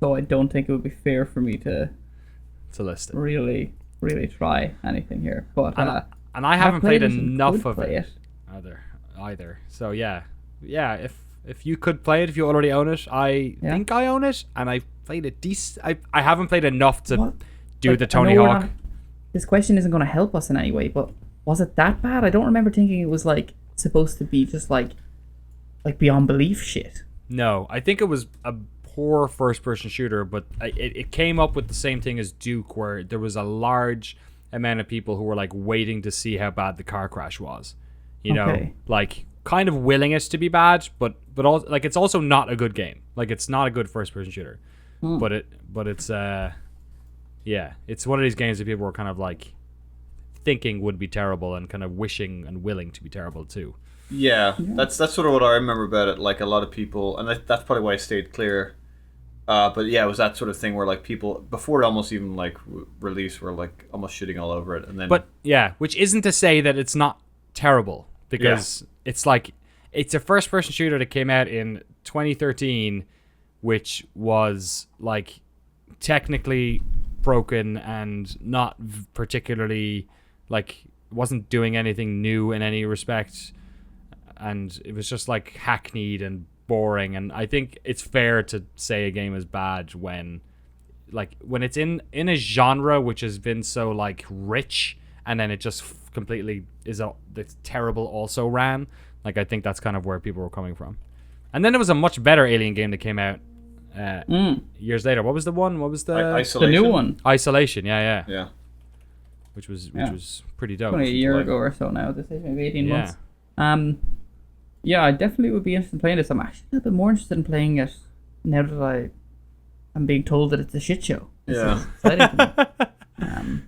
So I don't think it would be fair for me to list it. Really try anything here. But and I haven't played enough of it either. So yeah, if you could play it, if you already own it, I think I own it, and I played it decent. I haven't played enough to do the Tony Hawk. This question isn't going to help us in any way, but was it that bad? I don't remember thinking it was like supposed to be just like beyond belief shit. No, I think it was a poor first-person shooter, but it came up with the same thing as Duke, where there was a large amount of people who were like waiting to see how bad the car crash was. You know, like kind of willing it to be bad, but also, like, it's also not a good game. Like, it's not a good first-person shooter, but it's it's one of these games that people were kind of like thinking would be terrible and kind of wishing and willing to be terrible too. Yeah, that's sort of what I remember about it. Like, a lot of people, and that's probably why I stayed clear. But yeah, it was that sort of thing where like people before it almost even like release were like almost shitting all over it, and then. But yeah, which isn't to say that it's not terrible, because it's like it's a first-person shooter that came out in 2013, which was like technically broken and not particularly like wasn't doing anything new in any respect, and it was just like hackneyed and boring. And I think it's fair to say a game is bad when it's in a genre which has been so like rich, and then it just completely is it's terrible also ran. Like I think that's kind of where people were coming from. And then there was a much better Alien game that came out years later. What was the one? What was the Isolation? The new one? Isolation? Yeah. Yeah. Which was pretty dope. Only a year ago or so now. This is maybe 18 Yeah. months. Yeah, I definitely would be interested in playing this. I'm actually a little bit more interested in playing it now that I'm being told that it's a shit show. This is exciting to me.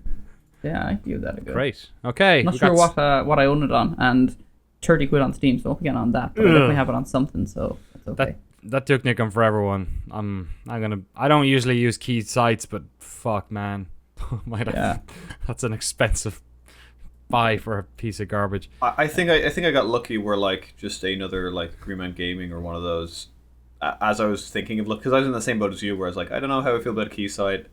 Yeah, I'd give that a go. Great. Okay. Not sure what I own it on, and 30 quid on Steam, so I'll get on that. But I definitely have it on something, so it's okay. That took Nukem Forever one. I don't usually use key sites, but fuck, man. That's an expensive buy for a piece of garbage. I think I got lucky where like just another like Green Man Gaming or one of those. As I was thinking of because I was in the same boat as you, where I was like, I don't know how I feel about a Keysight,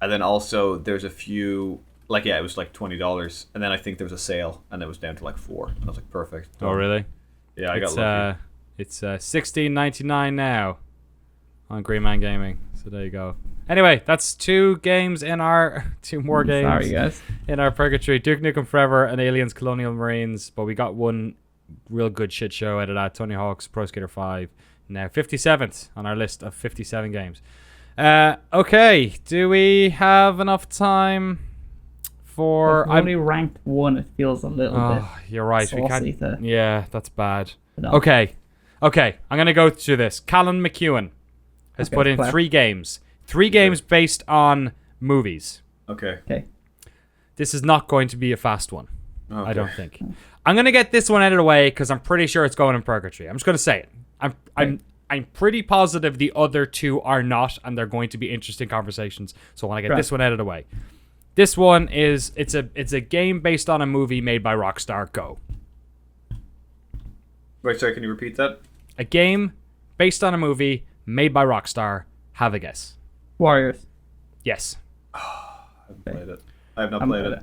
and then also there's a few like it was like $20, and then I think there was a sale and it was down to like $4, and I was like, perfect. Oh really? Yeah, I got lucky. It's $16.99 now on Green Man Gaming. So there you go. Anyway, that's two more games. Sorry, guys. In our purgatory. Duke Nukem Forever and Aliens Colonial Marines. But we got one real good shit show out of that. Tony Hawk's Pro Skater 5. Now 57th on our list of 57 games. Okay, do we have enough time for... I've only ranked one. It feels a little bit you're right. We can't... Yeah, that's bad. No. Okay, I'm going to go through this. Callan McEwen has put in 3 games. 3 games based on movies. Okay. This is not going to be a fast one. Okay. I don't think. I'm going to get this one out of the way because I'm pretty sure it's going in purgatory. I'm just going to say it. I'm pretty positive the other 2 are not, and they're going to be interesting conversations. So I want to get this one out of the way. This one is it's a game based on a movie made by Rockstar. Go. Wait, sorry, can you repeat that? A game based on a movie made by Rockstar. Have a guess. Warriors. Yes. I haven't played it. I have not played it.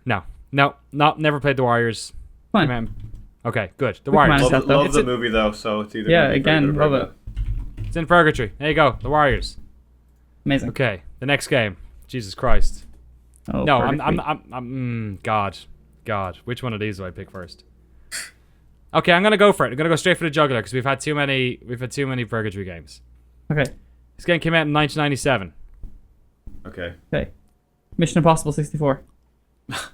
No, never played the Warriors. Fine. Okay, good. The Warriors. Love the movie though, so it's either. Yeah, again, love it. It's in purgatory. There you go. The Warriors. Amazing. Okay, the next game. Jesus Christ. Oh, no, purgatory. I'm God. Which one of these do I pick first? Okay, I'm gonna go for it. I'm gonna go straight for the jugular because we've had too many purgatory games. Okay. This game came out in 1997. Okay. Mission Impossible 64.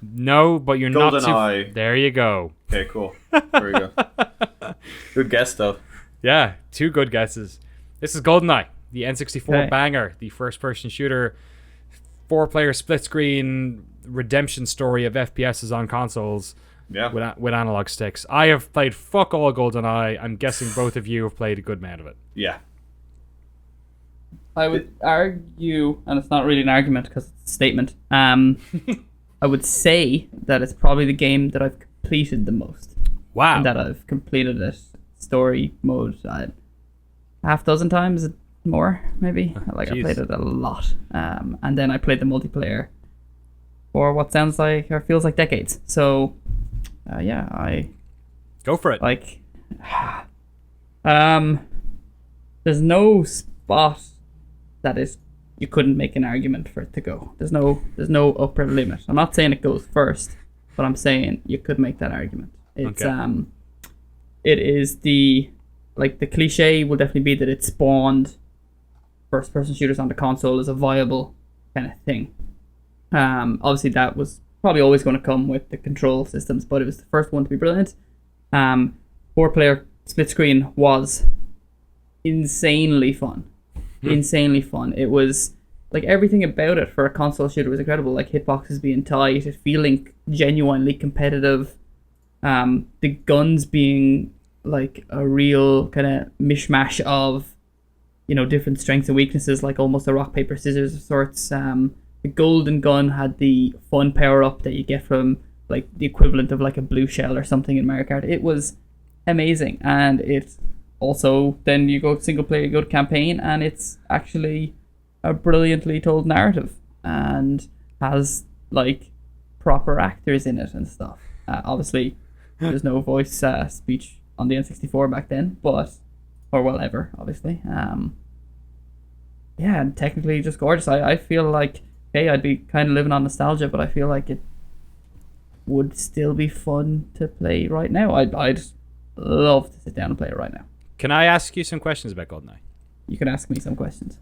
No, but you're not GoldenEye. too... There you go. Okay, cool. There we go. Good guess, though. Yeah, 2 good guesses. This is GoldenEye, the N64 Okay. banger, the first-person shooter, 4-player split-screen redemption story of FPSs on consoles with analog sticks. I have played fuck all GoldenEye. I'm guessing both of you have played a good amount of it. Yeah. I would argue, and it's not really an argument because it's a statement. I would say that it's probably the game that I've completed the most. Wow. And that I've completed it story mode half dozen times more, maybe. I played it a lot. And then I played the multiplayer for what sounds like or feels like decades. So, I go for it. There's no spot that is you couldn't make an argument for it to go. There's no upper limit. I'm not saying it goes first, but I'm saying you could make that argument. It's it is the cliche will definitely be that it spawned first person shooters on the console as a viable kind of thing. Obviously that was probably always going to come with the control systems, but it was the first one to be brilliant. 4-player split screen was insanely fun. Insanely fun. It was like everything about it for a console shooter was incredible. Like hitboxes being tight, it feeling genuinely competitive. The guns being like a real kind of mishmash of, different strengths and weaknesses, like almost a rock paper scissors of sorts. The golden gun had the fun power up that you get from like the equivalent of like a blue shell or something in Mario Kart. It was amazing, and it also then you go single player, you go to campaign, and it's actually a brilliantly told narrative. and has like proper actors in it and stuff. Obviously, there's no voice speech on the N64 back then, but ever, obviously. Yeah, and technically just gorgeous. I feel like, hey, I'd be kind of living on nostalgia, but I feel like it would still be fun to play right now. I'd love to sit down and play it right now. Can I ask you some questions about GoldenEye? You can ask me some questions.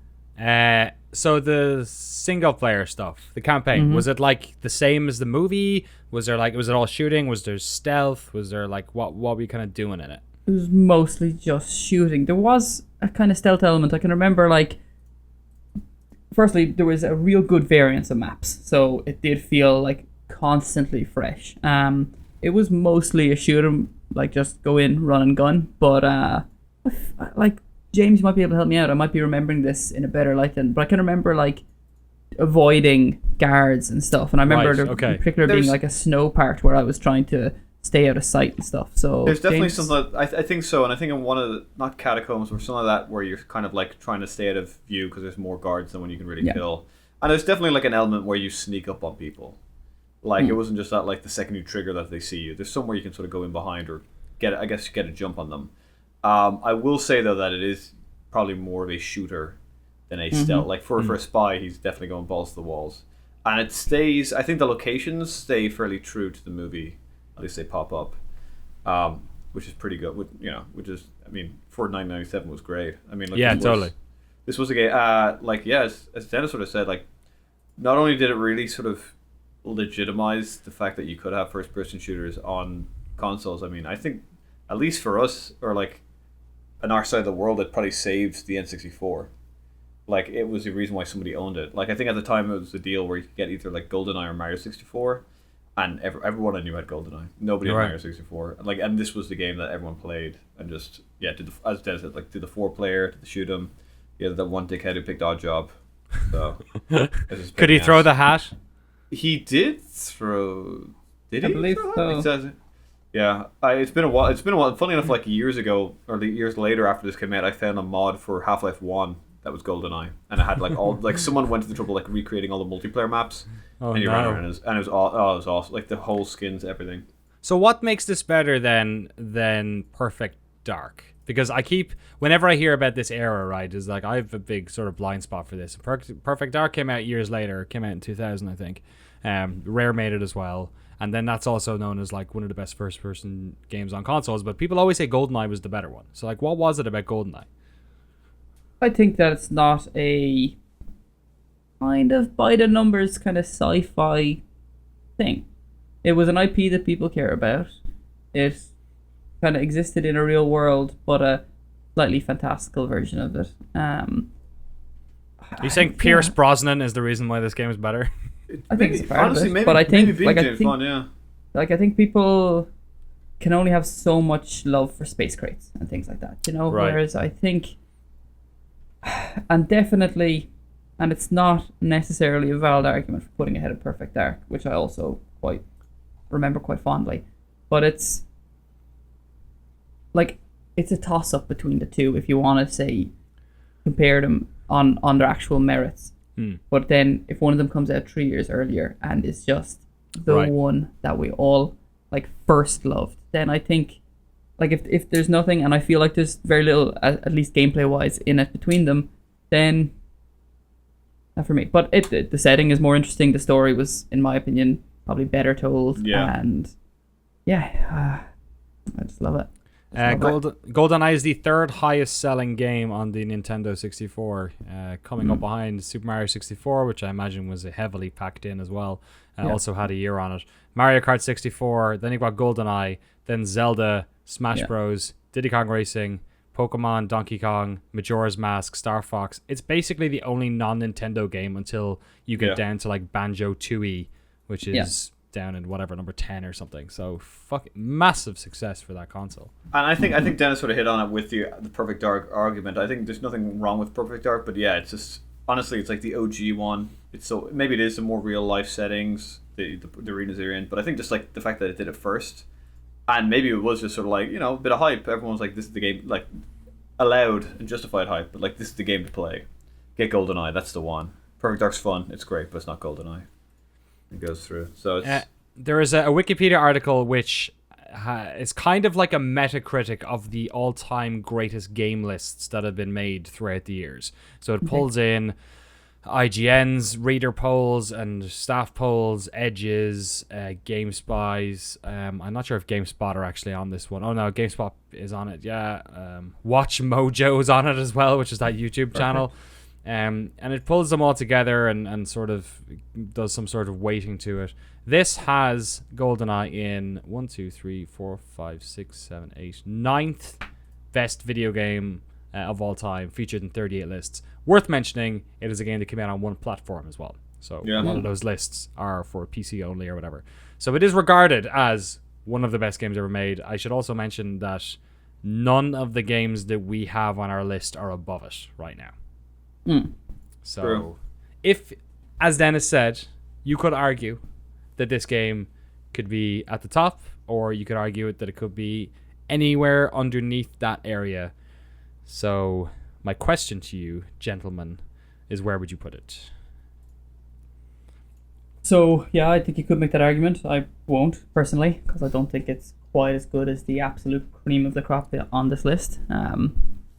So the single player stuff, the campaign, was it like the same as the movie? Was it all shooting? Was there stealth? Was there like what were you kind of doing in it? It was mostly just shooting. There was a kind of stealth element. I can remember, like, firstly, there was a real good variance of maps, so it did feel like constantly fresh. It was mostly a shoot 'em, like just go in, run and gun. But like, James might be able to help me out. I might be remembering this in a better light than, but I can remember like avoiding guards and stuff. And I remember in particular being like a snow part where I was trying to stay out of sight and stuff. So there's definitely something I think so, and I think in one of the, not catacombs or something like that, where you're kind of like trying to stay out of view because there's more guards than when you can really kill. And there's definitely like an element where you sneak up on people. Like it wasn't just that like the second you trigger that they see you. There's somewhere you can sort of go in behind or get a jump on them. I will say though that it is probably more of a shooter than a stealth. Like for a spy, he's definitely going balls to the walls, and it stays. I think the locations stay fairly true to the movie. At least they pop up, which is pretty good. Which is, I mean, for 1997 was great. I mean, like, this was a game. As Dennis sort of said, like, not only did it really sort of legitimize the fact that you could have first-person shooters on consoles. I mean, I think at least for us, or like on our side of the world, it probably saved the N64. Like, it was the reason why somebody owned it. Like, I think at the time it was a deal where you could get either like GoldenEye or Mario 64, and everyone I knew had GoldenEye. Nobody had Mario 64. Like, and this was the game that everyone played, and just as Dennis said, like, did the 4-player, did the shoot 'em. Yeah, that one dickhead who picked Odd Job. So could he throw the hat? He did throw. Did he? I believe so. It says it. Yeah, it's been a while. It's been a while. Funny enough, like years ago or years later after this came out, I found a mod for Half-Life 1 that was GoldenEye, and it had like all like someone went to the trouble like recreating all the multiplayer maps, and you ran around and it was awesome. Like the whole skins, everything. So what makes this better than Perfect Dark? Because whenever I hear about this era, right, is like I have a big sort of blind spot for this. Perfect Dark came out years later. It came out in 2000, I think. Rare made it as well. And then that's also known as like one of the best first-person games on consoles. But people always say GoldenEye was the better one. So like, what was it about GoldenEye? I think that it's not a kind of by-the-numbers kind of sci-fi thing. It was an IP that people care about. It kind of existed in a real world, but a slightly fantastical version of it. Are you saying Pierce Brosnan is the reason why this game is better? I think it's part of it, but I think I think people can only have so much love for space crates and things like that, you know. Right. Whereas I think, and definitely, and it's not necessarily a valid argument for putting ahead of Perfect Dark, which I also quite remember quite fondly, but it's like it's a toss up between the two if you want to say compare them on their actual merits. But then if one of them comes out 3 years earlier and is just the one that we all like first loved, then I think like if there's nothing, and I feel like there's very little at least gameplay wise in it between them, then not for me. But the setting is more interesting. The story was, in my opinion, probably better told. And I just love it. GoldenEye is the third highest selling game on the Nintendo 64, coming up behind Super Mario 64, which I imagine was heavily packed in as well. Also had a year on it. Mario Kart 64, then you got GoldenEye, then Zelda, Smash Bros, Diddy Kong Racing, Pokemon, Donkey Kong, Majora's Mask, Star Fox. It's basically the only non-Nintendo game until you get down to like Banjo-Tooie, which is down in whatever number 10 or something. So massive success for that console. And I think Dennis sort of hit on it with the Perfect Dark argument. I think there's nothing wrong with Perfect Dark, but yeah, it's just honestly it's like the OG one. It's so maybe it is the more real life settings, the arenas they're in, but I think just like the fact that it did it first, and maybe it was just sort of like, you know, a bit of hype. Everyone's like, this is the game, like allowed and justified hype, but like this is the game to play. Get GoldenEye, that's the one. Perfect Dark's fun. It's great, but it's not GoldenEye. It goes through. So it's there is a Wikipedia article which is kind of like a Metacritic of the all-time greatest game lists that have been made throughout the years. So it pulls in IGN's reader polls and staff polls, Edge's, GameSpy's. I'm not sure if GameSpot are actually on this one. Oh no, GameSpot is on it. Yeah, Watch Mojo's on it as well, which is that YouTube channel. And it pulls them all together and sort of does some sort of weighting to it. This has GoldenEye in 1, 2, 3, 4, 5, 6, 7, 8, 9th best video game of all time, featured in 38 lists. Worth mentioning, it is a game that came out on one platform as well. So a lot of those lists are for PC only or whatever. So it is regarded as one of the best games ever made. I should also mention that none of the games that we have on our list are above it right now. So True. if, as Dennis said, you could argue that this game could be at the top, or you could argue that it could be anywhere underneath that area. So my question to you, gentlemen, is where would you put it? So, yeah, I think you could make that argument. I won't, personally, because I don't think it's quite as good as the absolute cream of the crop on this list.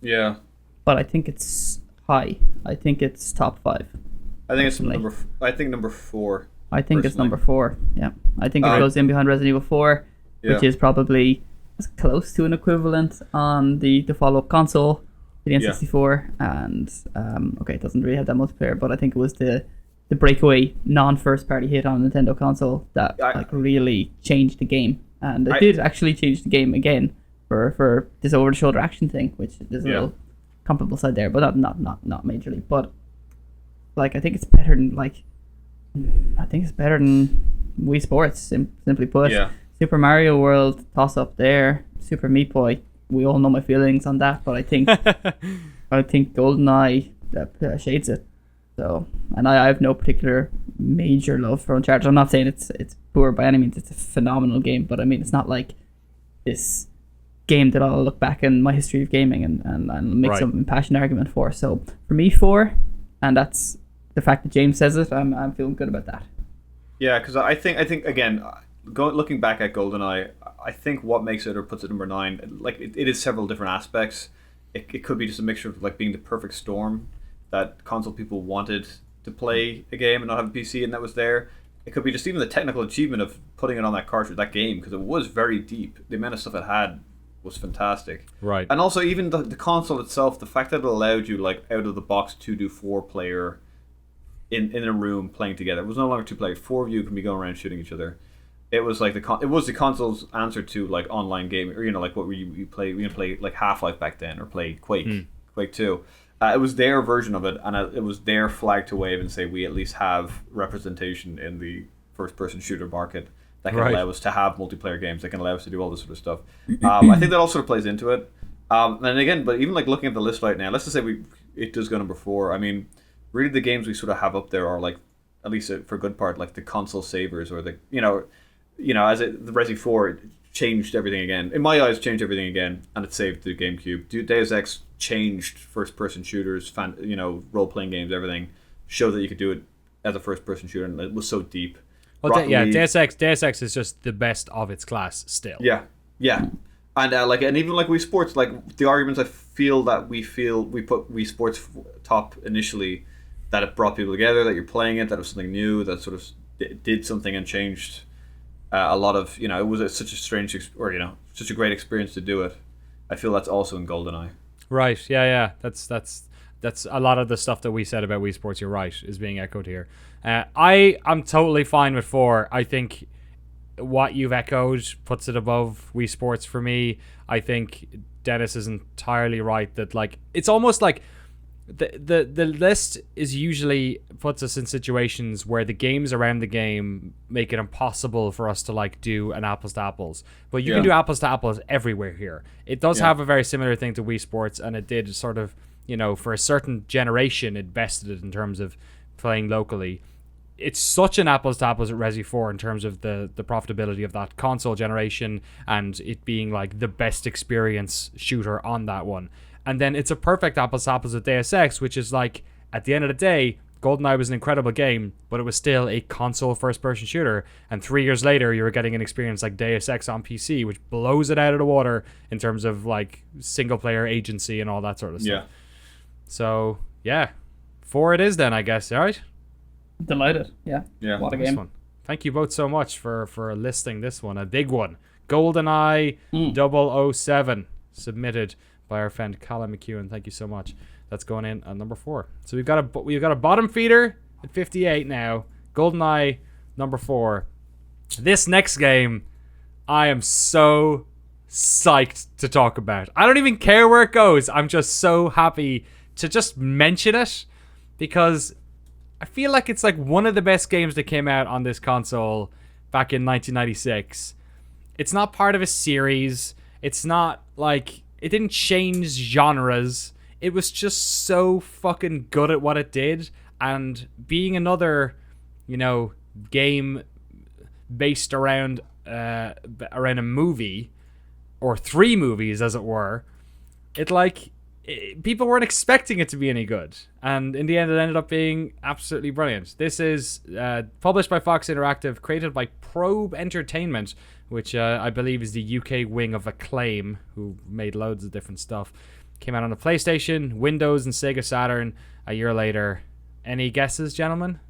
Yeah. But I think it's high. I think it's top 5. I think it's Personally. number 4. I think it's Personally. number 4. Yeah. I think it goes in behind Resident Evil 4, which Yeah. is probably as close to an equivalent on the follow-up console, the N64. And, okay, it doesn't really have that multiplayer, but I think it was the breakaway non-first party hit on a Nintendo console that really changed the game. And it did actually change the game again for this over-the-shoulder action thing, which is a little comparable side there, but not majorly. But like, I think it's better than Wii Sports, simply put. Yeah. Super Mario World, toss up there. Super Meat Boy, we all know my feelings on that, but I think GoldenEye shades it. So, and I have no particular major love for Uncharted. I'm not saying it's poor by any means. It's a phenomenal game, but I mean, it's not like this game that I'll look back in my history of gaming and make some impassioned argument for. So for me, 4, and that's the fact that James says it. I'm feeling good about that. Yeah, because I think again, looking back at GoldenEye, I think what makes it or puts it number 9, like it is several different aspects. It could be just a mixture of like being the perfect storm that console people wanted to play a game and not have a PC, and that was there. It could be just even the technical achievement of putting it on that cartridge, that game, because it was very deep. The amount of stuff it had was fantastic. Right. And also even the console itself, the fact that it allowed you like out of the box 2-4 player in a room playing together. It was no longer 2 players. 4 of you can be going around shooting each other. It was like it was the console's answer to like online gaming, or like what you play. We play like Half-Life back then, or play Quake, Quake 2. It was their version of it, and it was their flag to wave and say we at least have representation in the first-person shooter market that can allow us to have multiplayer games, that can allow us to do all this sort of stuff. I think that also sort of plays into it. And again, but even like looking at the list right now, let's just say it does go number 4. I mean, really the games we sort of have up there are like, at least for a good part, like the console savers, or the the Resi 4 it changed everything again. In my eyes, changed everything again, and it saved the GameCube. Deus Ex changed first-person shooters, role-playing games, everything. Showed that you could do it as a first-person shooter, and it was so deep. Well, Deus Ex is just the best of its class still. Yeah, and and even like Wii Sports, like the arguments I feel that we put Wii Sports top initially, that it brought people together, that you're playing it, that it was something new, that sort of did something and changed a lot of it was such a strange such a great experience to do it. I feel that's also in GoldenEye. Right. Yeah. That's a lot of the stuff that we said about Wii Sports. You're right, is being echoed here. I'm totally fine with 4. I think what you've echoed puts it above Wii Sports for me. I think Dennis is entirely right that like it's almost like the list is usually puts us in situations where the games around the game make it impossible for us to like do an apples to apples, but you can do apples to apples everywhere here. It does have a very similar thing to Wii Sports, and it did sort of for a certain generation it bested it in terms of playing locally. It's such an apples to apples at Resi 4 in terms of the profitability of that console generation and it being like the best experience shooter on that one. And then it's a perfect apples to apples with Deus Ex, which is like, at the end of the day, GoldenEye was an incredible game, but it was still a console first-person shooter. And 3 years later, you were getting an experience like Deus Ex on PC, which blows it out of the water in terms of like single-player agency and all that sort of stuff. Yeah. So yeah, 4 it is then, I guess. All right. Delighted. Yeah. What a Nice game. one. Thank you both so much for listing this one, a big one. GoldenEye 007, submitted by our friend Callum McEwen. Thank you so much. That's going in at number 4. So we've got a bottom feeder at 58 now. GoldenEye number 4. This next game, I am so psyched to talk about. I don't even care where it goes. I'm just so happy to just mention it because I feel like it's like one of the best games that came out on this console back in 1996. It's not part of a series. It's not like, it didn't change genres. It was just so fucking good at what it did, and being another, game based around a movie, or 3 movies as it were, people weren't expecting it to be any good, and in the end it ended up being absolutely brilliant. This is published by Fox Interactive, created by Probe Entertainment, which I believe is the UK wing of Acclaim, who made loads of different stuff. Came out on the PlayStation, Windows, and Sega Saturn a year later. Any guesses, gentlemen?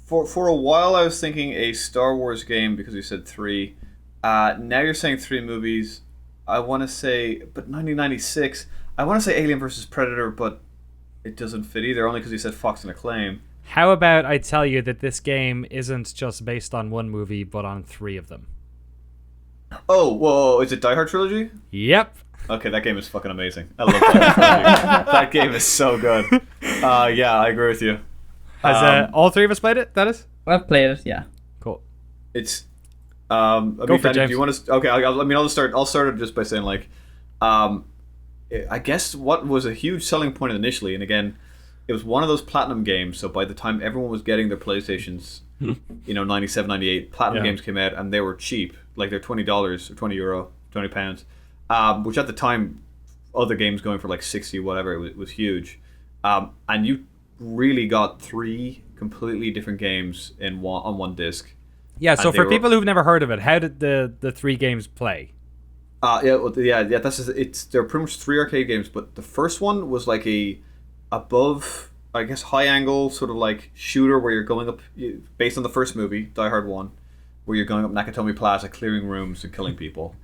For a while, I was thinking a Star Wars game because you said 3. Now you're saying 3 movies. I want to say, but 1996. I want to say Alien vs. Predator, but it doesn't fit either, only because you said Fox and Acclaim. How about I tell you that this game isn't just based on 1 movie, but on 3 of them? Oh, whoa, is it Die Hard Trilogy? Yep. Okay, that game is fucking amazing. I love that. That game is so good. Yeah, I agree with you. Has all 3 of us played it? That is. I've played it. Yeah. Cool. It's. Go for it, Danny, James. do you want to? Okay, I'll start. I'll start it just by saying I guess what was a huge selling point initially, and again, it was one of those platinum games. So by the time everyone was getting their PlayStations, 97, 98, platinum games came out, and they were cheap. Like they're $20 or €20, £20. Which at the time, other games going for like 60, whatever, it was huge. And you really got 3 completely different games on one disc. Yeah, so for people who've never heard of it, how did the 3 games play? They're pretty much 3 arcade games, but the first one was like above, I guess, high angle sort of like shooter where you're going up, based on the first movie, Die Hard 1, where you're going up Nakatomi Plaza, clearing rooms and killing people.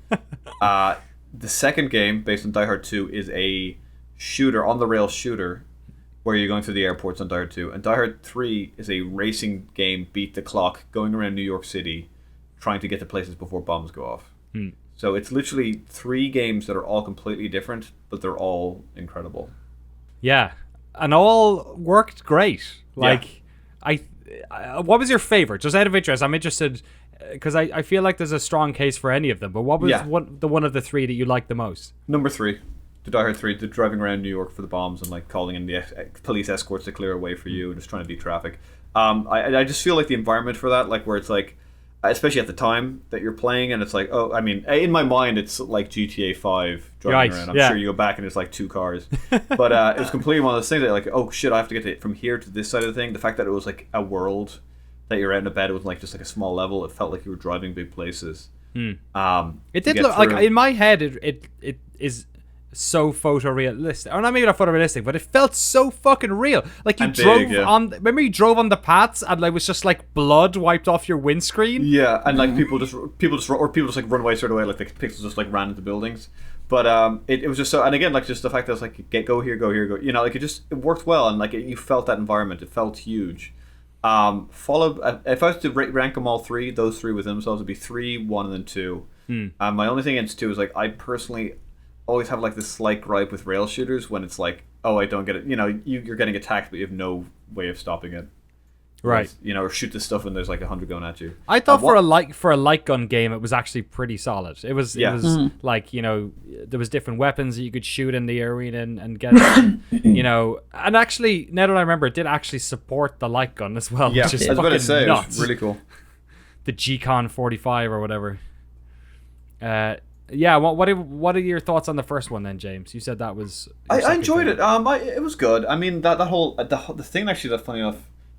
The second game, based on Die Hard 2, is a shooter, on-the-rails shooter, where you're going through the airports on Die Hard 2. And Die Hard 3 is a racing game, beat the clock, going around New York City, trying to get to places before bombs go off. So it's literally 3 games that are all completely different, but they're all incredible. Yeah, and all worked great. Like, what was your favorite? Just out of interest, I'm interested, because I feel like there's a strong case for any of them, but what was one of the 3 that you liked the most? Number 3, the Die Hard 3, the driving around New York for the bombs and like calling in the police escorts to clear a way for you and just trying to beat traffic. I just feel like the environment for that, like where it's like, especially at the time that you're playing, and it's like, oh, I mean, in my mind, it's like GTA 5 driving around. I'm sure you go back and it's like 2 cars. But it was completely one of those things that, like, oh shit, I have to get from here to this side of the thing. The fact that it was like a world that you're out in a bed, it was like just like a small level. It felt like you were driving big places. It did look like, in my head, it is so photorealistic. Or not, maybe not photorealistic, but it felt so fucking real. Like you remember you drove on the paths and like was just like blood wiped off your windscreen? Yeah, and like people just like run away straight away, like the pixels just like ran into buildings. But it was just so, and again, like just the fact that it's like go here, like it worked well, and like you felt that environment. It felt huge. Followed, if I was to rank them all 3, those 3 within themselves would be 3, 1, and then 2. My only thing against 2 is like I personally always have like this slight gripe with rail shooters when it's like, oh, I don't get it. You're getting attacked, but you have no way of stopping it. Right. Or shoot this stuff and there's like 100 going at you. I thought for a light gun game, it was actually pretty solid. It was like, there was different weapons that you could shoot in the arena and get, and actually, now that I remember, it did actually support the light gun as well. Yeah, which is I was going to say, nuts. it was really cool. The G-Con 45 or whatever. Yeah, what are your thoughts on the first one then, James? You said that was. I enjoyed it. It was good. I mean, that whole the thing actually that funny enough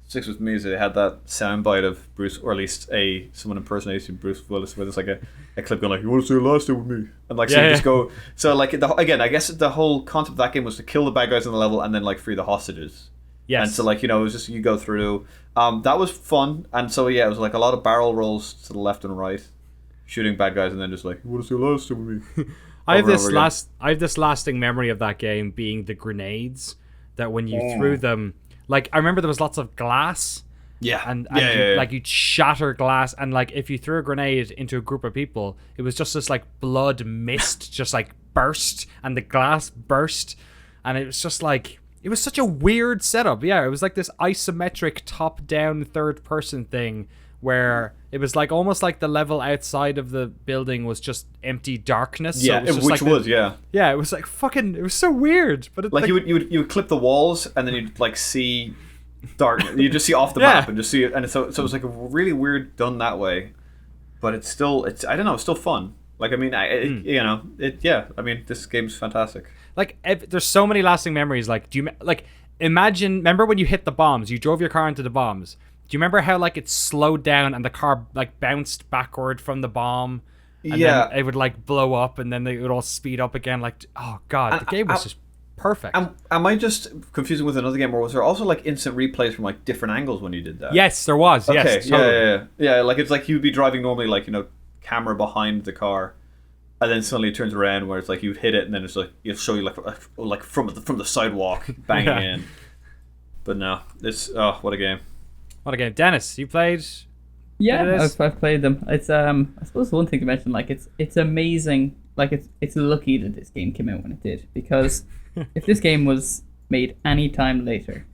sticks with me is they had that soundbite of Bruce, or at least someone impersonating Bruce Willis, where there's like a clip going like, "You want to see the last day with me?" And like so you just go. So like again, I guess the whole concept of that game was to kill the bad guys on the level and then like free the hostages. Yes. And so like it was just you go through. That was fun, and so yeah, it was like a lot of barrel rolls to the left and right, shooting bad guys, and then just like, "You want to see the last day with me?" I have this lasting memory of that game being the grenades that when you threw them, like I remember there was lots of glass. Yeah. And like you'd shatter glass, and like if you threw a grenade into a group of people, it was just this like blood mist just like burst, and the glass burst, and it was just like it was such a weird setup. Yeah, it was like this isometric top-down third-person thing where it was like almost like the level outside of the building was just empty darkness. Yeah, so it was yeah. Yeah, it was like fucking. It was so weird, but it, like you would clip the walls, and then you'd like see darkness. You just see off the map and just see it, and so it was like a really weird done that way, but it's I don't know, it's still fun. Like I mean, I mean, this game's fantastic. Like there's so many lasting memories. Like remember when you hit the bombs? You drove your car into the bombs. Do you remember how like it slowed down and the car like bounced backward from the bomb? And then it would like blow up, and then they would all speed up again. Like, oh god, the game was just perfect. Am I just confusing with another game, or was there also like instant replays from like different angles when you did that? Yes, there was. Okay, yes, totally. yeah. Like it's like you'd be driving normally, like camera behind the car, and then suddenly it turns around where it's like you'd hit it, and then it's like it'll show you like from the sidewalk banging in. But no, it's what a game. What a game, Dennis! You played? Yeah, I've played them. It's I suppose one thing to mention, like it's amazing. Like it's lucky that this game came out when it did, because if this game was made any time later,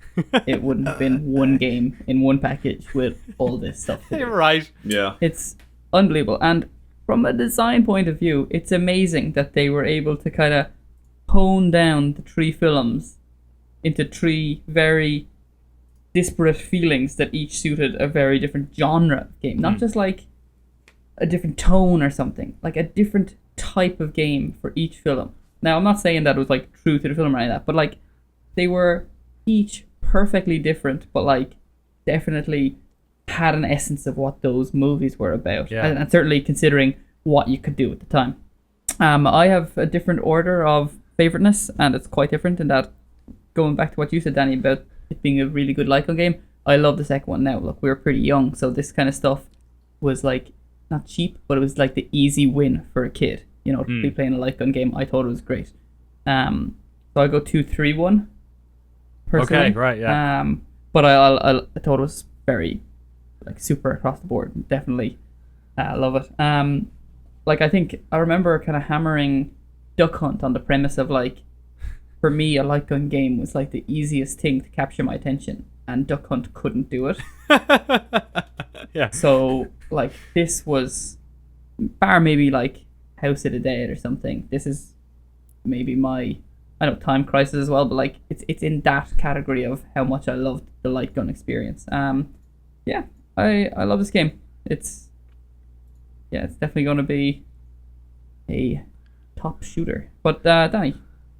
it wouldn't have been one game in one package with all this stuff. You're right. Yeah, it's unbelievable, and from a design point of view, it's amazing that they were able to kind of hone down the 3 films into 3 very disparate feelings that each suited a very different genre of game. Not just like a different tone or something, like a different type of game for each film. Now, I'm not saying that it was like true to the film or any of that, but like they were each perfectly different, but like definitely had an essence of what those movies were about. Yeah. And certainly considering what you could do at the time. I have a different order of favoriteness, and it's quite different in that, going back to what you said, Danny, about it being a really good Lycon game, I love the second one now. Look, we were pretty young, so this kind of stuff was like not cheap, but it was like the easy win for a kid. To be playing a Lycon game. I thought it was great. So I go 2-3-1. Personally. Okay, right, yeah. But I thought it was very like super across the board. Definitely love it. Like I think I remember kind of hammering Duck Hunt on the premise of like, for me, a Lycon game was like the easiest thing to capture my attention, and Duck Hunt couldn't do it. Yeah. So like this was, bar maybe like House of the Dead or something, this is maybe my, I know, Time Crisis as well, but like it's in that category of how much I loved the Lycon experience. Yeah, I love this game. It's definitely going to be a top shooter. But Danny,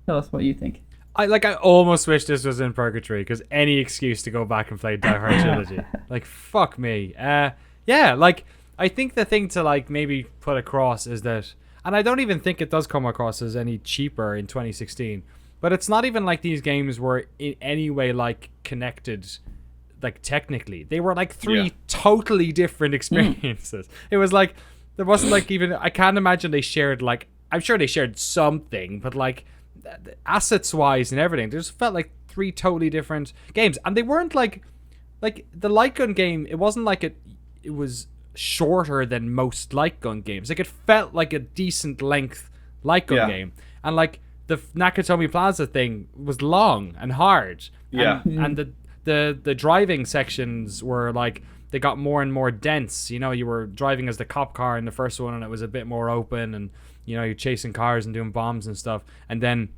tell us what you think. I almost wish this was in Purgatory, because any excuse to go back and play Die Hard Trilogy. Like, fuck me. Yeah, like, I think the thing to, like, maybe put across is that, and I don't even think it does come across as any cheaper in 2016, but it's not even like these games were in any way, like, connected, like, technically. They were, like, 3 totally different experiences. It was, like, there wasn't, like, even, I can't imagine they shared, like, I'm sure they shared something, but, like, assets wise and everything, they just felt like 3 totally different games. And they weren't like the Lycon game, it wasn't like it was shorter than most Lycon games. Like, it felt like a decent length Lycon game, and like the Nakatomi Plaza thing was long and hard, and the driving sections were like, they got more and more dense. You were driving as the cop car in the first one, and it was a bit more open, and you're chasing cars and doing bombs and stuff. And then,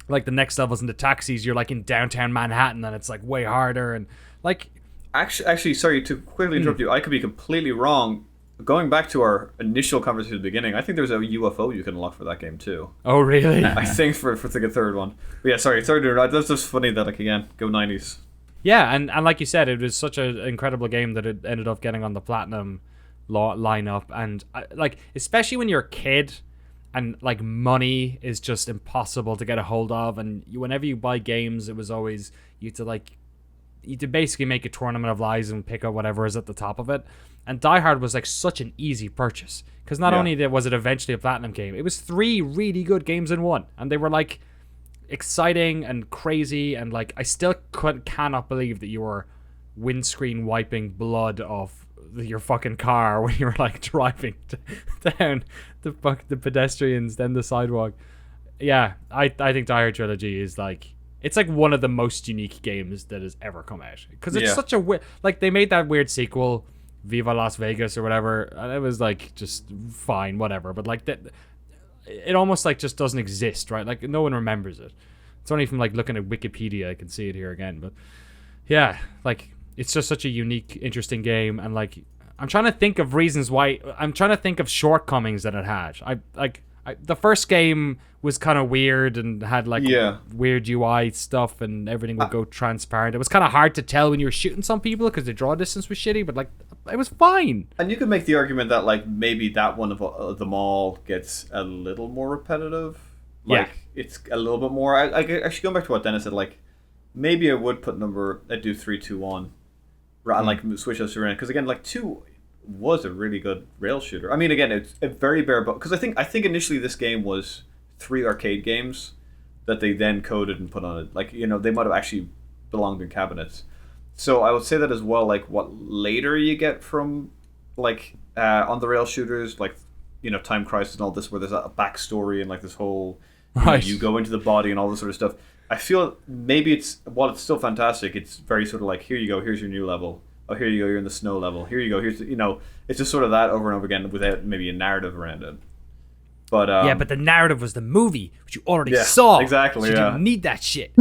like, the next levels in the taxis, you're, like, in downtown Manhattan, and it's, like, way harder. And, like... Actually, sorry to quickly interrupt you. I could be completely wrong. going back to our initial conversation at the beginning, I think there's a UFO you can unlock for that game too. Oh, really? I think for like a third one. But yeah, sorry, third. That's just funny that like again, go 90s. Yeah, and like you said, it was such an incredible game that it ended up getting on the platinum lineup, and like especially when you're a kid, and like money is just impossible to get a hold of, and whenever you buy games, it was always you had to basically make a tournament of lies and pick up whatever is at the top of it. And Die Hard was like such an easy purchase because not only was it eventually a platinum game, it was 3 really good games in one, and they were like exciting and crazy, and like I still cannot believe that you were windscreen wiping blood off your fucking car when you were like driving down the pedestrians, then the sidewalk. Yeah, I think Die Hard Trilogy is like, it's like one of the most unique games that has ever come out because it's such a like they made that weird sequel, Viva Las Vegas or whatever, and it was like just fine, whatever. But like that, it almost like just doesn't exist, right? Like no one remembers it. It's only from like looking at Wikipedia I can see it here again. But yeah, like it's just such a unique, interesting game, and like I'm trying to think of reasons why. I'm trying to think of shortcomings that it had. The first game was kind of weird and had like weird UI stuff, and everything would go transparent. It was kind of hard to tell when you were shooting some people because the draw distance was shitty, but like it was fine. And you could make the argument that like maybe that one of them all gets a little more repetitive. Like it's a little bit more. I actually going back to what Dennis said. Like maybe I would I'd do 3, 2, 1, and like switch those around because again like 2 was a really good rail shooter. I mean, again, it's a very bare bones because I think initially this game was 3 arcade games that they then coded and put on it. Like they might have actually belonged in cabinets. So I would say that as well. Like what later you get from like on the rail shooters, like Time Crisis and all this, where there's a backstory and like this whole you go into the body and all this sort of stuff. I feel maybe while it's still fantastic, it's very sort of like, here you go, here's your new level. Oh, here you go, you're in the snow level. Here you go, here's it's just sort of that over and over again without maybe a narrative around it. But but the narrative was the movie, which you already saw. Exactly. So you didn't need that shit.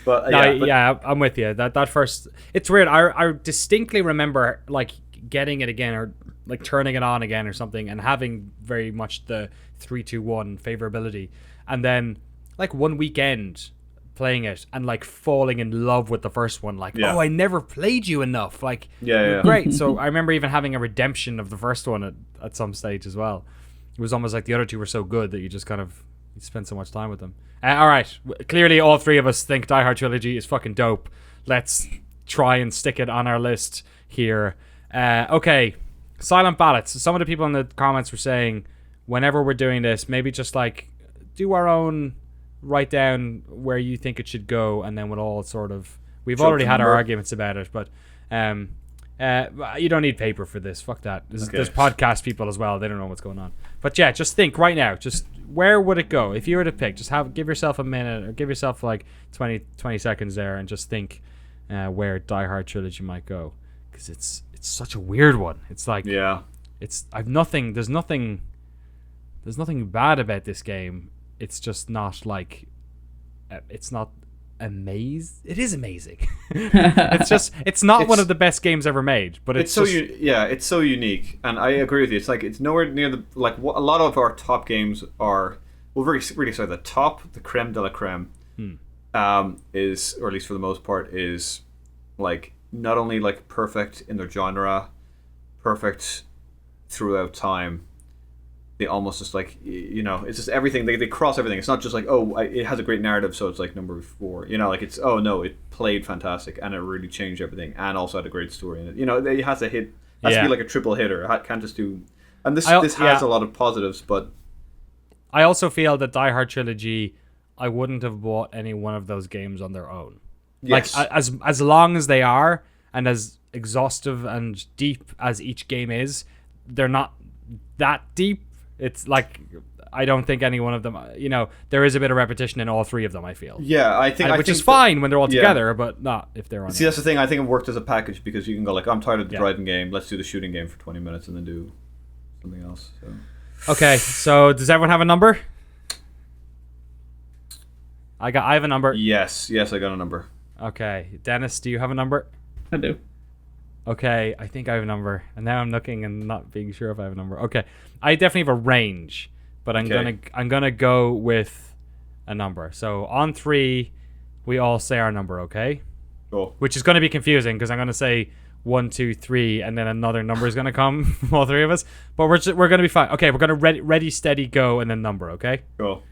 But I'm with you. That first, it's weird. I distinctly remember like getting it again or like turning it on again or something and having very much the 3, 2, 1 favorability, and then like one weekend playing it and like falling in love with the first one, like oh, I never played you enough, like great. So I remember even having a redemption of the first one at some stage as well. It was almost like the other two were so good that you just kind of spend so much time with them. All right, clearly all 3 of us think Die Hard Trilogy is fucking dope. Let's try and stick it on our list here. Okay, silent ballots. Some of the people in the comments were saying whenever we're doing this, maybe just like do our own, write down where you think it should go, and then we'll all sort of, we've already had our arguments about it, but you don't need paper for this. Fuck that. There's podcast people as well. They don't know what's going on. But yeah, just think right now. Just where would it go if you were to pick? Just give yourself a minute or give yourself like 20 seconds there and just think where Die Hard Trilogy might go, because it's such a weird one. It's like there's nothing bad about this game. It's just not like it's not amazing. It is amazing. it's not one of the best games ever made, but it's so it's so unique, and I agree with you. It's like it's nowhere near the like what a lot of our top games are. Well, really sorry. The creme de la creme is, or at least for the most part, is like not only like perfect in their genre, perfect throughout time. They almost just like it's just everything. They cross everything. It's not just like it has a great narrative, so it's like number 4. Like it's it played fantastic and it really changed everything, and also had a great story in it. It has to hit. It has to be like a triple hitter. It can't just do. And this has a lot of positives, but I also feel that Die Hard Trilogy, I wouldn't have bought any one of those games on their own. Yes. Like as long as they are and as exhaustive and deep as each game is, they're not that deep. It's like I don't think any one of them. There is a bit of repetition in all 3 of them. I feel. Yeah, I think which is fine when they're all together, but not if they're on. See, that's the thing. I think it worked as a package because you can go like, I'm tired of the driving game. Let's do the shooting game for 20 minutes and then do something else. So. Okay, so does everyone have a number? I have a number. Yes, I got a number. Okay, Dennis, do you have a number? I do. Okay, I think I have a number, and now I'm looking and not being sure if I have a number. Okay, I definitely have a range, but I'm gonna go with a number. So on 3, we all say our number, okay? Cool. Which is gonna be confusing because I'm gonna say 1, 2, 3, and then another number is gonna come from all 3 of us. But we're gonna be fine. Okay, we're gonna ready, steady, go, and then number. Okay. Cool.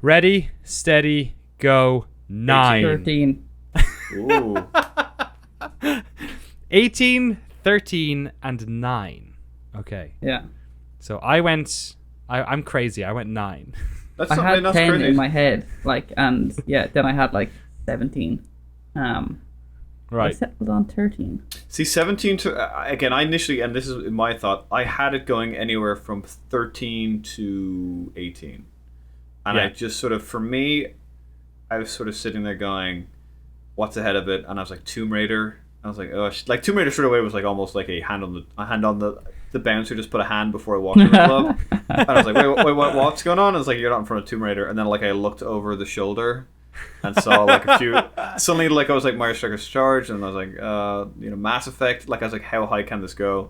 Ready, steady, go. 9. 13. Ooh. 18, 13, and 9. Okay. Yeah. So I'm crazy. I went 9. That's I had that's 10 crazy. in my head, and then I had 17. I Right. settled on 13. See, 17 to again. I initially, and this is my thought, I had it going anywhere from 13 to 18, and Yeah. I just sort of, for me, I was sort of sitting there going, "What's ahead of it?" And I was like, Tomb Raider. I was like, oh, Tomb Raider straight away was like almost like a hand on the bouncer just put a hand before I walked in the club, and I was like, wait, what's going on? And it's like, you're not in front of Tomb Raider, and then I looked over the shoulder and saw a few. Suddenly, I was like Mario Strikers Charge, and I was like, Mass Effect. I was like, how high can this go?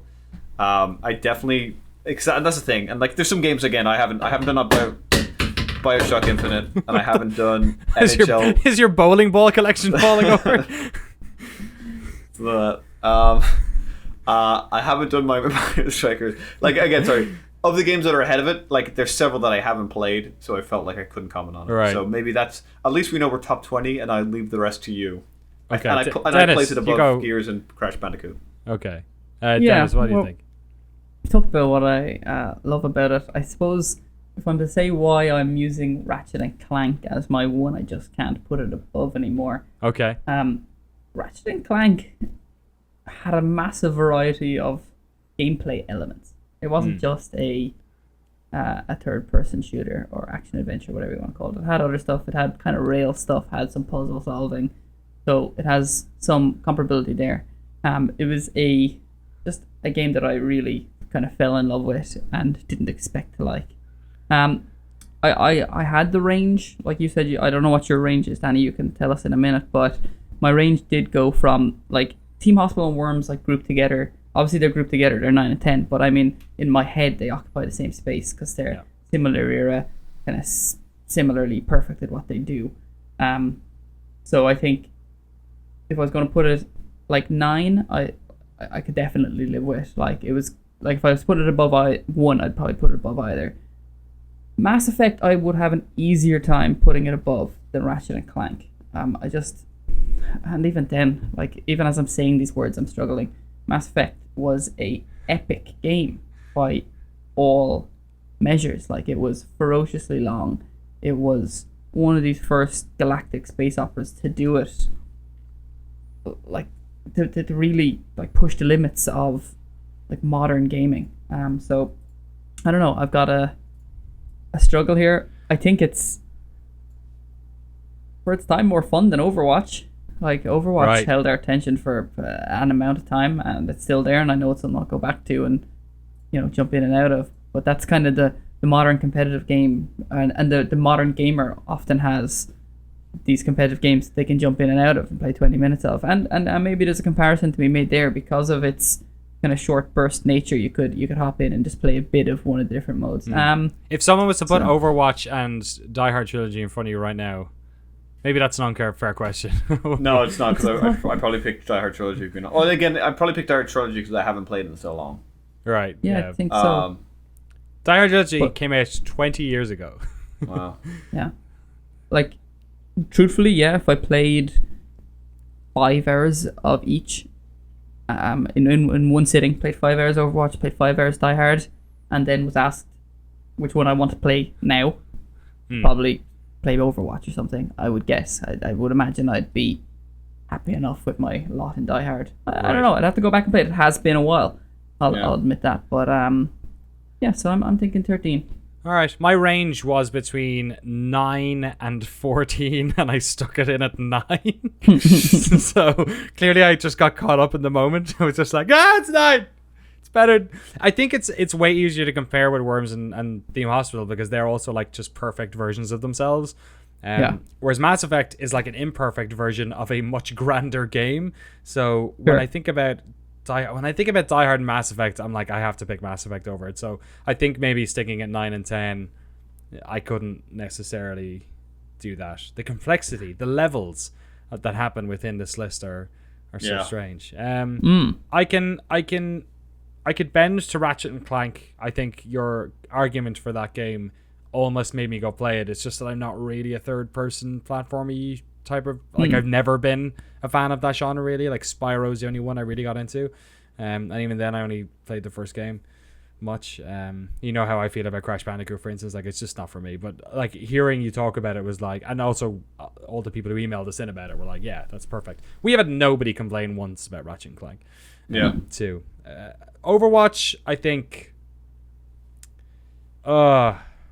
I definitely. And that's the thing, and there's some games again I haven't done up BioShock Infinite, and I haven't done NHL. Is your bowling ball collection falling over? But I haven't done my Mario Strikers. Again, sorry. Of the games that are ahead of it, there's several that I haven't played, so I felt like I couldn't comment on it. Right. So maybe that's, at least we know we're top 20, and I leave the rest to you. Okay. And I Dennis, place it you above go. Gears and Crash Bandicoot. Okay. Dennis, what do you think? We talked about what I love about it. I suppose if I'm to say why I'm using Ratchet and Clank as my one, I just can't put it above anymore. Okay. Ratchet and Clank had a massive variety of gameplay elements. It wasn't just a third-person shooter or action adventure, whatever you want to call it. It had other stuff. It had kind of rail stuff. Had some puzzle solving, so it has some comparability there. It was just a game that I really kind of fell in love with and didn't expect to like. I had the range, like you said. I don't know what your range is, Danny. You can tell us in a minute, but my range did go from Team Hospital and Worms grouped together. Obviously they're grouped together, they're 9 and 10, but I mean in my head they occupy the same space because they're similar era, kind of similarly perfect at what they do. So I think if I was going to put it 9, I could definitely live with. It was if I was to put it above 1, I'd probably put it above either. Mass Effect, I would have an easier time putting it above than Ratchet and Clank. And even then, even as I'm saying these words, I'm struggling. Mass Effect was a epic game by all measures. It was ferociously long. It was one of these first galactic space operas to do it. To really push the limits of modern gaming. So I don't know. I've got a struggle here. I think it's for its time more fun than Overwatch. Overwatch held our attention for an amount of time, and it's still there, and I know it's something I'll go back to and jump in and out of. But that's kind of the modern competitive game, and the modern gamer often has these competitive games they can jump in and out of and play 20 minutes of, and maybe there's a comparison to be made there because of its kind of short burst nature. You could hop in and just play a bit of one of the different modes. If someone was to put Overwatch and Die Hard Trilogy in front of you right now, maybe that's an unfair question. No, it's not, because I probably picked Die Hard Trilogy. Oh, again, I probably picked Die Hard Trilogy because I haven't played it in so long. Right. Yeah, I think so. Die Hard Trilogy came out 20 years ago. Wow. Yeah. Truthfully, yeah, if I played 5 hours of each, in one sitting, played 5 hours Overwatch, played 5 hours Die Hard, and then was asked which one I want to play now, probably play Overwatch or something, I would guess. I would imagine I'd be happy enough with my lot in Die Hard. I don't know. I'd have to go back and play it. It has been a while. I'll admit that. But yeah, so I'm thinking 13. All right. My range was between 9 and 14, and I stuck it in at 9. So clearly I just got caught up in the moment. I was just like, it's 9. It's better. I think it's way easier to compare with Worms and Theme Hospital because they're also just perfect versions of themselves. Whereas Mass Effect is like an imperfect version of a much grander game. So when I think about Die Hard and Mass Effect, I'm like, I have to pick Mass Effect over it. So I think maybe sticking at 9 and 10, I couldn't necessarily do that. The complexity, the levels that happen within this list are so strange. I could bend to Ratchet and Clank. I think your argument for that game almost made me go play it. It's just that I'm not really a third-person platformy type of... Like, I've never been a fan of that genre, really. Like, Spyro's the only one I really got into. And even then, I only played the first game much. You know how I feel about Crash Bandicoot, for instance. Like, it's just not for me. But, like, hearing you talk about it was like... And also, all the people who emailed us in about it were like, yeah, that's perfect. We have had nobody complain once about Ratchet and Clank. Too. Overwatch, I think...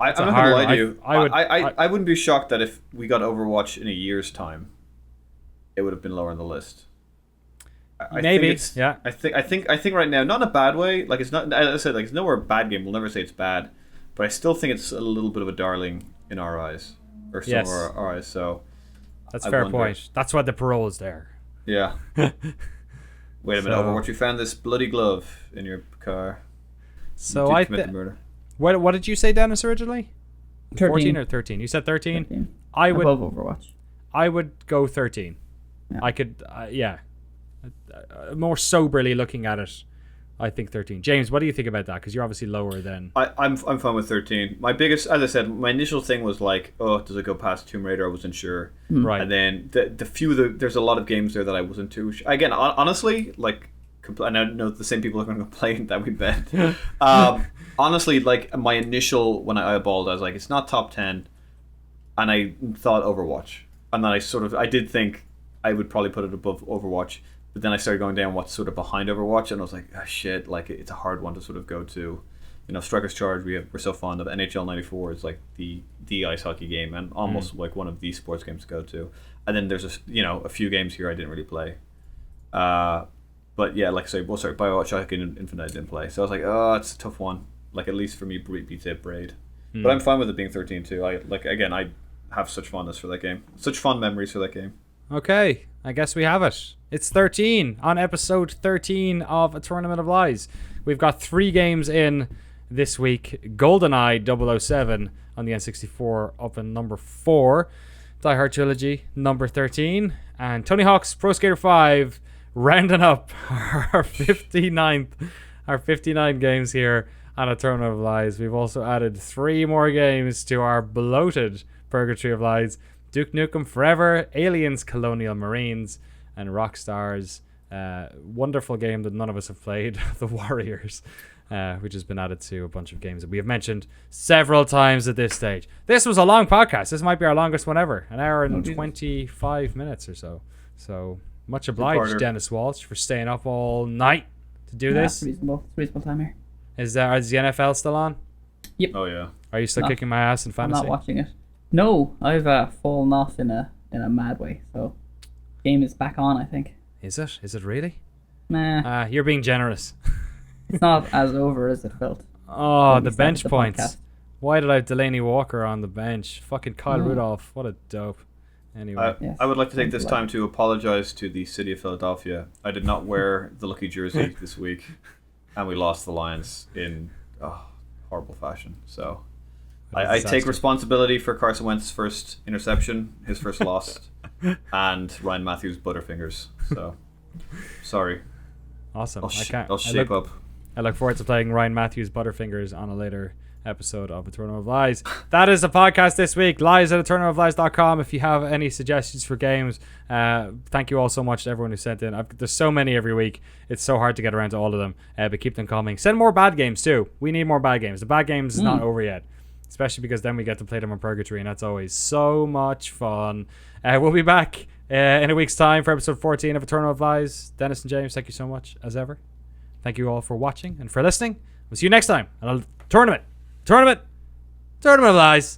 I'm not gonna lie to you. I wouldn't be shocked that if we got Overwatch in a year's time, it would have been lower on the list. Maybe. I think right now, not in a bad way. Like, it's not. As I said, like, it's nowhere a bad game. We'll never say it's bad, but I still think it's a little bit of a darling in our eyes, or some of our eyes. So that's a fair point. That's why the Parole is there. Yeah. Wait a minute, Overwatch! You found this bloody glove in your car. So I commit the murder. What did you say, Dennis, originally? 13. 14 or 13? You said 13? 13. I would... Above Overwatch. I would go 13. Yeah. I could... more soberly looking at it, I think 13. James, what do you think about that? Because you're obviously lower than... I'm fine with 13. My biggest... As I said, my initial thing was like, oh, does it go past Tomb Raider? I wasn't sure. Right. And then there's a lot of games there that I wasn't too... Again, honestly, like... And I know the same people are going to complain that we bet. Honestly, like, my initial, when I eyeballed, I was like, it's not top 10. And I thought Overwatch. And then I did think I would probably put it above Overwatch. But then I started going down what's sort of behind Overwatch. And I was like, oh, shit, like, it's a hard one to sort of go to. You know, Strikers Charge, we're so fond of. NHL 94 is like the ice hockey game and almost like one of the sports games to go to. And then there's a few games here I didn't really play. But yeah, like I say, Bioshock and Infinite I didn't play. So I was like, oh, it's a tough one. Like, at least for me, beats out Braid. But I'm fine with it being 13 too. I have such fondness for that game. Such fond memories for that game. Okay, I guess we have it. It's 13 on episode 13 of A Tournament of Lies. We've got 3 games in this week. GoldenEye 007 on the N64 up in number 4. Die Hard Trilogy number 13. And Tony Hawk's Pro Skater 5 rounding up our 59 games here on A Tournament of Lies. We've also added 3 more games to our bloated Purgatory of Lies. Duke Nukem Forever, Aliens, Colonial Marines, and Rockstar's wonderful game that none of us have played, The Warriors, which has been added to a bunch of games that we have mentioned several times at this stage. This was a long podcast. This might be our longest one ever. An hour and 25 minutes or so. So much obliged, Dennis Walsh, for staying up all night to do this. Reasonable time here. Is the NFL still on? Yep. Oh yeah. Are you still kicking my ass in fantasy? I'm not watching it. No, I've fallen off in a mad way. So, game is back on, I think. Is it? Is it really? Nah. You're being generous. It's not as over as it felt. Oh, the bench points. Podcast. Why did I have Delaney Walker on the bench? Fucking Kyle Rudolph. What a dope. Anyway. I would like to take this time to apologize to the city of Philadelphia. I did not wear the lucky jersey this week, and we lost the Lions in horrible fashion. So I take responsibility for Carson Wentz's first interception, his first loss, and Ryan Matthews' Butterfingers. So sorry. Awesome. I'll shape up. I look forward to playing Ryan Matthews' Butterfingers on a later episode of A Tournament of Lies. That is the podcast this week. lies@atournamentoflies.com. If you have any suggestions for games, thank you all so much to everyone who sent in. There's so many every week. It's so hard to get around to all of them, but keep them coming. Send more bad games too. We need more bad games. The bad games is not over yet, especially because then we get to play them on Purgatory, and that's always so much fun. We'll be back in a week's time for episode 14 of A Tournament of Lies. Dennis and James, thank you so much as ever. Thank you all for watching and for listening. We'll see you next time on a Tournament of Lies.